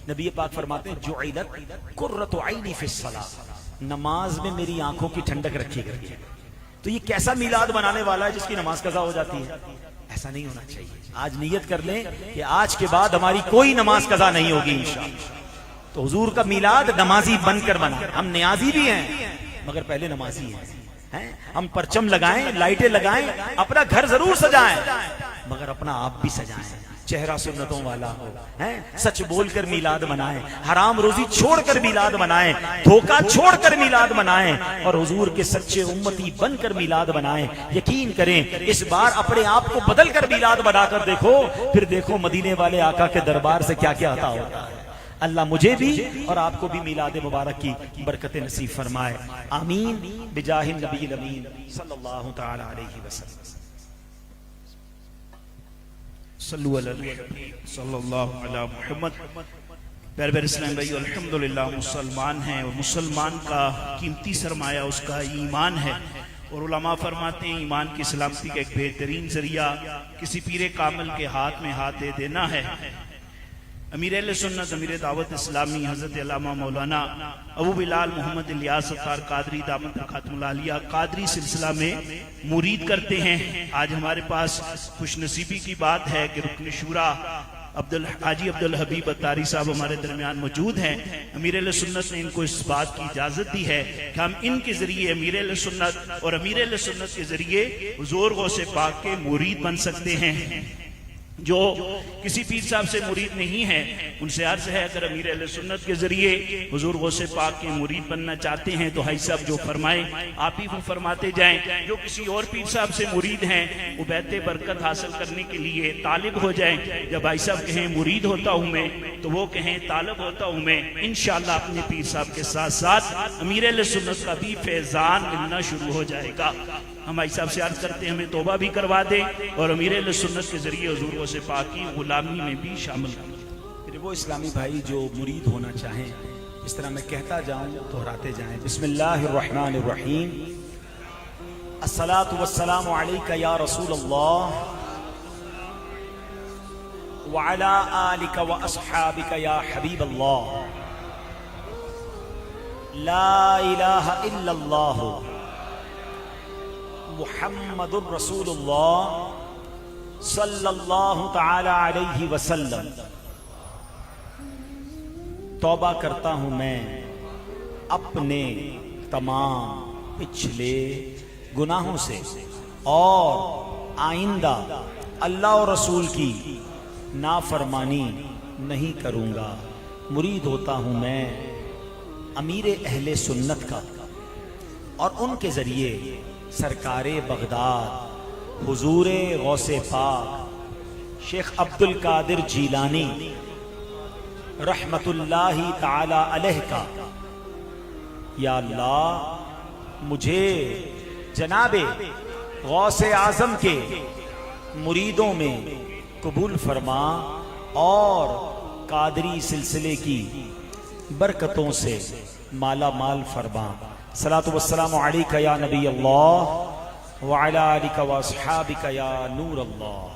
A: نبی پاک فرماتے ہیں جعلت قرۃ عینی فی الصلاۃ, نماز میں میری آنکھوں کی ٹھنڈک رکھی گئی ہے. تو یہ کیسا میلاد بنانے والا ہے جس کی نماز قضا ہو جاتی ہے؟ ایسا نہیں ہونا چاہیے. آج نیت کر لیں کہ آج کے بعد ہماری کوئی نماز قضا نہیں ہوگی انشاءاللہ. تو حضور کا میلاد نمازی بن کر بنا. ہم نیازی بھی ہیں مگر پہلے نمازی ہیں. ہم پرچم لگائیں, لائٹیں لگائیں, اپنا گھر ضرور سجائیں مگر اپنا آپ بھی سجائیں, چہرہ سنتوں والا ہو, سچ بول کر میلاد منائیں, حرام روزی چھوڑ کر میلاد منائیں, دھوکہ چھوڑ کر میلاد منائیں, اور حضور کے سچے امتی بن کر میلاد منائیں. یقین کریں اس بار اپنے آپ کو بدل کر میلاد بنا کر دیکھو, پھر دیکھو مدینے والے آقا کے دربار سے کیا کیا عطا ہوتا ہے. اللہ مجھے بھی اور آپ کو بھی میلاد مبارک کی برکت نصیب فرمائے. آمین بجاہ النبی الامین صلی اللہ تعالی علیہ وسلم.
B: صلو صلی اللہ علی محمد. پیارے پیارے اسلام بھائی, الحمدللہ مسلمان ہیں اور مسلمان کا قیمتی سرمایہ اس کا ایمان ہے. اور علماء فرماتے ہیں ایمان کی سلامتی کا ایک بہترین ذریعہ کسی پیر کامل کے ہاتھ میں ہاتھ دے دینا ہے. امیر اہل سنت, امیر دعوت اسلامی حضرت علامہ مولانا ابو بلال محمد الیاس ستار قادری دامت برکاتہ العالیہ قادری سلسلہ میں مرید کرتے ہیں. آج ہمارے پاس خوش نصیبی کی بات ہے کہ رکن شورا حاجی عبدالحبیب اتاری صاحب ہمارے درمیان موجود ہیں. امیر اہل سنت نے ان کو اس بات کی اجازت دی ہے کہ ہم ان کے ذریعے امیر اہل سنت اور امیر اہل سنت کے ذریعے حضور غوث پاک کے مرید بن سکتے ہیں. جو کسی پیر صاحب سے مرید نہیں ہے ان سے عرض ہے اگر امیر اہل سنت کے ذریعے حضور غوث پاک کے مرید بننا چاہتے ہیں تو بھائی صاحب جو فرمائیں آپ ہی وہ فرماتے جائیں. جو کسی اور پیر صاحب سے مرید ہیں وہ بیعت برکت حاصل کرنے کے لیے طالب ہو جائیں. جب بھائی صاحب کہیں مرید ہوتا ہوں میں تو وہ کہیں طالب ہوتا ہوں میں. انشاءاللہ اپنے پیر صاحب کے ساتھ ساتھ امیر اہل سنت کا بھی فیضان ملنا شروع ہو جائے گا. ہم بھائی صاحب سے عرض کرتے ہیں ہمیں توبہ بھی کروا دیں اور امیر اہل سنت کے ذریعے حضور غوث پاک کی غلامی میں بھی شامل کریں.
A: پھر وہ اسلامی بھائی جو مرید ہونا چاہیں اس طرح میں کہتا جاؤں دہراتے جائیں. بسم اللہ الرحمن الرحیم. الصلاۃ والسلام علیک یا رسول اللہ وعلی آلک واصحابک یا حبیب اللہ. لا الہ الا اللہ محمد الرسول اللہ صلی اللہ تعالی علیہ وسلم. توبہ کرتا ہوں میں اپنے تمام پچھلے گناہوں سے اور آئندہ اللہ اور رسول کی نافرمانی نہیں کروں گا. مرید ہوتا ہوں میں امیر اہل سنت کا اور ان کے ذریعے سرکار بغداد حضور غوث پاک شیخ عبد القادر جیلانی رحمت اللہ تعالی علیہ کا. یا اللہ مجھے جناب غوث اعظم کے مریدوں میں قبول فرما اور قادری سلسلے کی برکتوں سے مالا مال فرما. صلاۃ والسلام علیک یا نبی اللہ وعلی آلک واصحابک یا نور اللہ.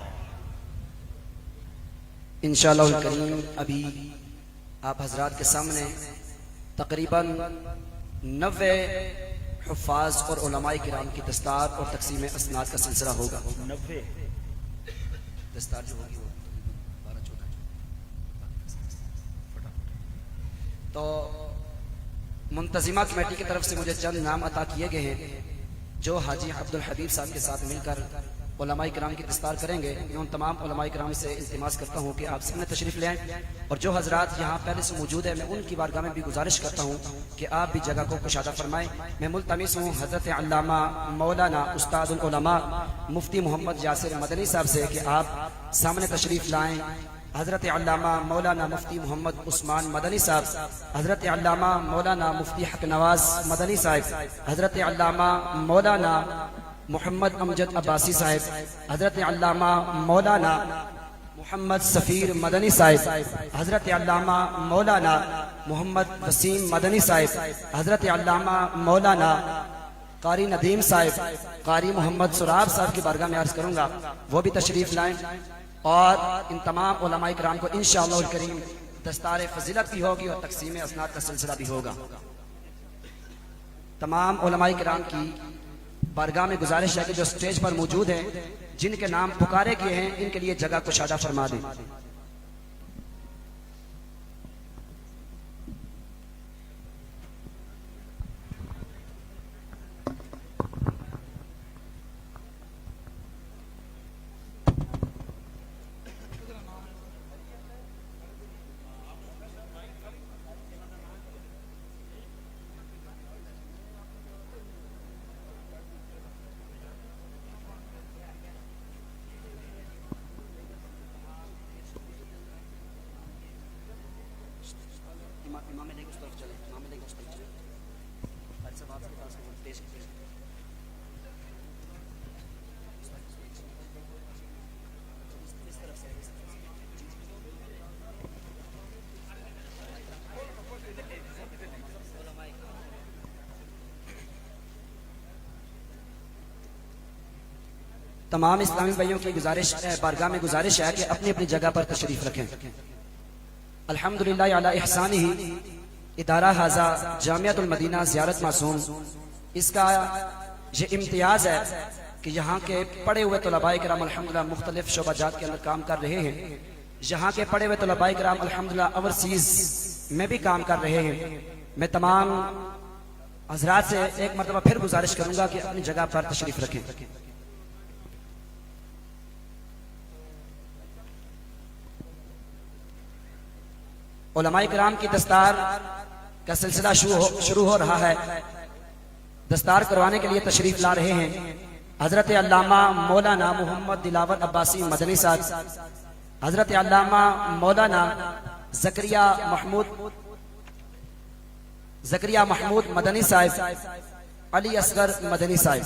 C: انشاءاللہ الکریم ابھی آپ حضرات کے سامنے تقریباً 90 حفاظ اور علماء کرام کی دستار اور تقسیم اسناد کا سلسلہ ہوگا.
A: 90
C: دستار جو ہوگی وہ 12-14 تو منتظمہ کمیٹی کی طرف سے مجھے چند نام عطا کیے گئے ہیں جو حاجی عبدالحبیب صاحب کے ساتھ مل کر علماء کرام کی دستار کریں گے. میں ان تمام علماء کرام سے التماس کرتا ہوں کہ آپ سامنے تشریف لے آئیں اور جو حضرات یہاں پہلے سے موجود ہیں میں ان کی بارگاہ میں بھی گزارش کرتا ہوں کہ آپ بھی جگہ کو کشادہ فرمائیں. میں ملتمس ہوں حضرت علامہ مولانا استاد العلماء مفتی محمد یاسر مدنی صاحب سے کہ آپ سامنے تشریف لائیں. حضرت علامہ مولانا مفتی محمد عثمان مدنی صاحب، حضرت علامہ مولانا مفتی حق نواز مدنی صاحب، حضرت علامہ مولانا محمد امجد عباسی صاحب، حضرت علامہ مولانا محمد سفیر مدنی صاحب، حضرت علامہ مولانا محمد وسیم مدنی صاحب، حضرت علامہ مولانا قاری ندیم صاحب، قاری محمد سراب صاحب کی بارگاہ میں عرض کروں گا وہ بھی تشریف لائیں. اور ان تمام علماء کرام کو انشاءاللہ الکریم دستار فضیلت بھی ہوگی اور تقسیم اسناد کا سلسلہ بھی ہوگا. تمام علماء کرام کی بارگاہ میں گزارش ہے کہ جو سٹیج پر موجود ہیں جن کے نام پکارے گئے ہیں ان کے لیے جگہ کشادہ فرما دیں. تمام اسلامی بھائیوں کی گزارش بارگاہ میں گزارش ہے کہ اپنی اپنی جگہ پر تشریف رکھیں. الحمدللہ علی احسانہ ادارہ حاضہ جامعۃ المدینہ زیارت معصوم، اس کا یہ امتیاز ہے کہ یہاں کے پڑھے ہوئے طلباء کرام الحمدللہ مختلف شعبہ جات کے اندر کام کر رہے ہیں. یہاں کے پڑھے ہوئے طلباء کرام الحمدللہ اوورسیز میں بھی کام کر رہے ہیں. میں تمام حضرات سے ایک مرتبہ پھر گزارش کروں گا کہ اپنی جگہ پر تشریف رکھیں. علماء کرام کی دستار کا سلسلہ شروع ہو رہا ہے. دستار کروانے کے لیے تشریف لا رہے ہیں حضرت علامہ مولانا محمد دلاور عباسی مدنی صاحب، حضرت علامہ مولانا زکریا محمود مدنی صاحب، علی اصغر مدنی صاحب.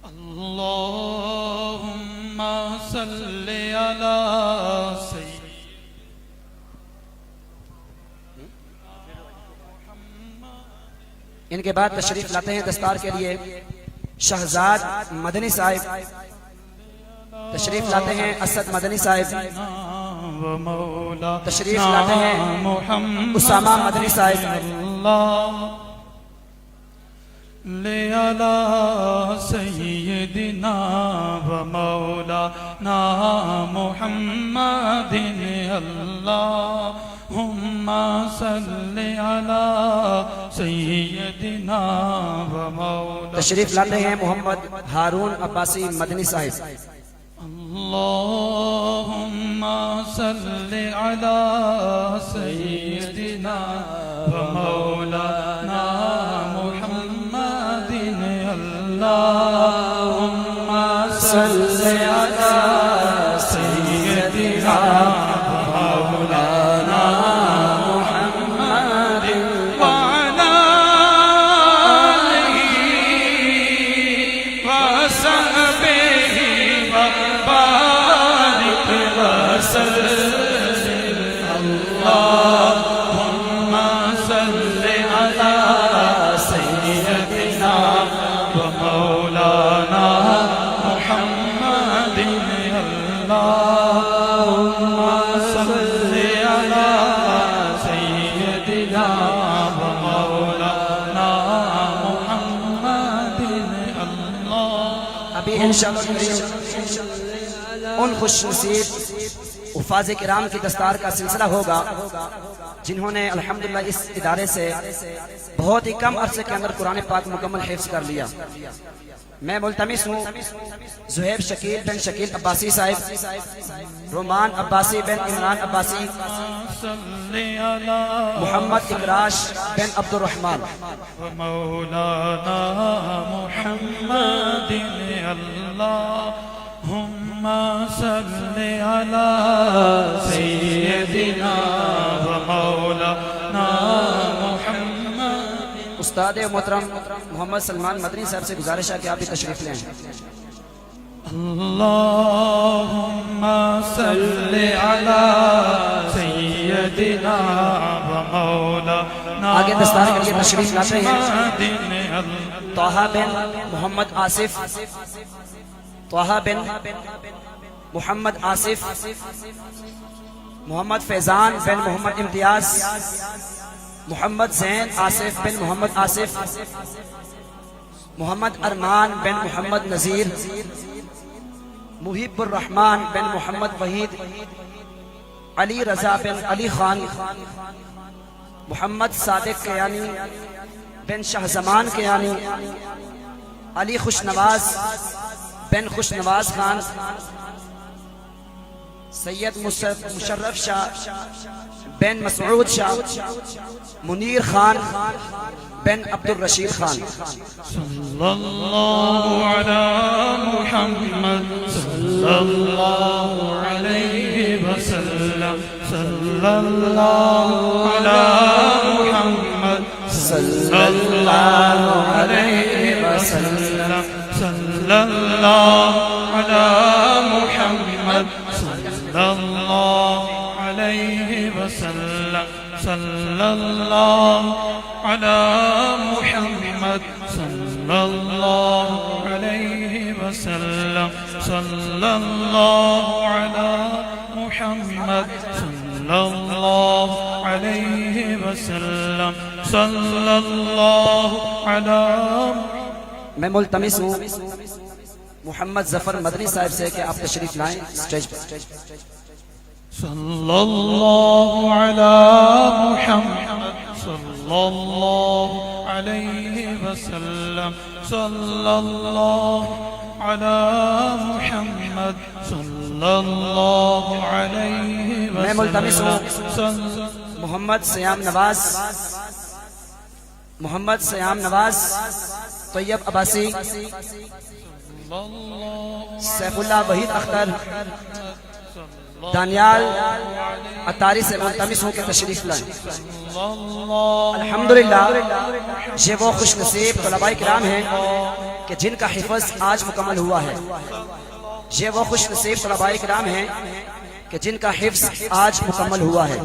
D: اللہم صلی علی سید.
C: ان کے بعد تشریف لاتے ہیں دستار کے لیے شہزاد مدنی صاحب، تشریف لاتے ہیں اسد مدنی صاحب، تشریف لاتے ہیں اسامہ مدنی صاحب.
D: لِعَلَى سَيِّدِنَا وَمَوْلَانَا مُحَمَّدٍ اللَّهُمَّ صَلِّ عَلَى سَيِّدِنَا وَمَوْلَانَا.
C: تشریف لاتے ہیں محمد ہارون عباسی مدنی صاحب.
D: اللهم صل على سيدنا ومولانا محمد. اللهم صل على سيدنا ومولانا محمد وعلى آله وصحبه وبارك
C: ابھی انشاءاللہ ان خوش نصیب حفاظ کرام کی دستار کا سلسلہ ہوگا جنہوں نے الحمدللہ اس ادارے سے بہت ہی کم عرصے کے اندر قرآن پاک مکمل حفظ کر لیا. میں ملتمس ہوں زہیب شکیل بن شکیل عباسی صاحب، رومان عباسی بن عمران عباسی، محمد اکراش بن عبد الرحمن.
D: مولانا محمد اللهم صل على سيدنا ومولانا محمد.
C: استاد محترم محمد سلمان مدنی صاحب سے گزارش ہے کہ آپ بھی تشریف لیں.
D: اللهم صل على سيدنا ومولانا
C: آگے دستار کے لیے تشریف لاتے ہیں
D: محمد
C: طاہا بن محمد آصف، طاہا بن محمد آصف، محمد فیضان بن محمد امتیاز، محمد زین آصف بن محمد آصف، محمد ارمان بن محمد نذیر، محب الرحمان بن محمد وحید، علی رضا بن علی خان، محمد صادق کیانی بن شاہ زمان کیانی، علی خوشنواز بن خوشنواز خان، سید مشرف شاہ بن مسعود شاہ، منیر خان بن عبد الرشید خان.
D: صلی اللہ علی محمد صلی اللہ علیہ وسلم. صلی اللہ علی محمد صلی اللہ علیہ وسلم. صلی اللہ علی محمد صلی اللہ علیہ وسلم. صلی اللہ علی محمد صلی اللہ علیہ وسلم. صلی اللہ علی محمد صلی اللہ علیہ وسلم. صلی اللہ علی.
C: میں ملتمس ہوں محمد ظفر مدنی صاحب سے کہ آپ تشریف لائیں اسٹیج پر.
D: صلی اللہ علی محمد صلی اللہ علیہ وسلم. صلی اللہ علی محمد صلی اللہ علیہ وسلم.
C: میں ملتمس ہوں محمد سیام نواز، محمد سیام نواز، طیب عباسی، سیف اللہ وحید اختر، دانیال اتاری سے ملتمس ہوں کہ تشریف لائیں. الحمدللہ یہ وہ خوش نصیب طلباء کرام ہیں کہ جن کا حفظ آج مکمل ہوا ہے. یہ وہ خوش نصیب طلباء کرام ہیں کہ جن کا حفظ آج مکمل ہوا ہے.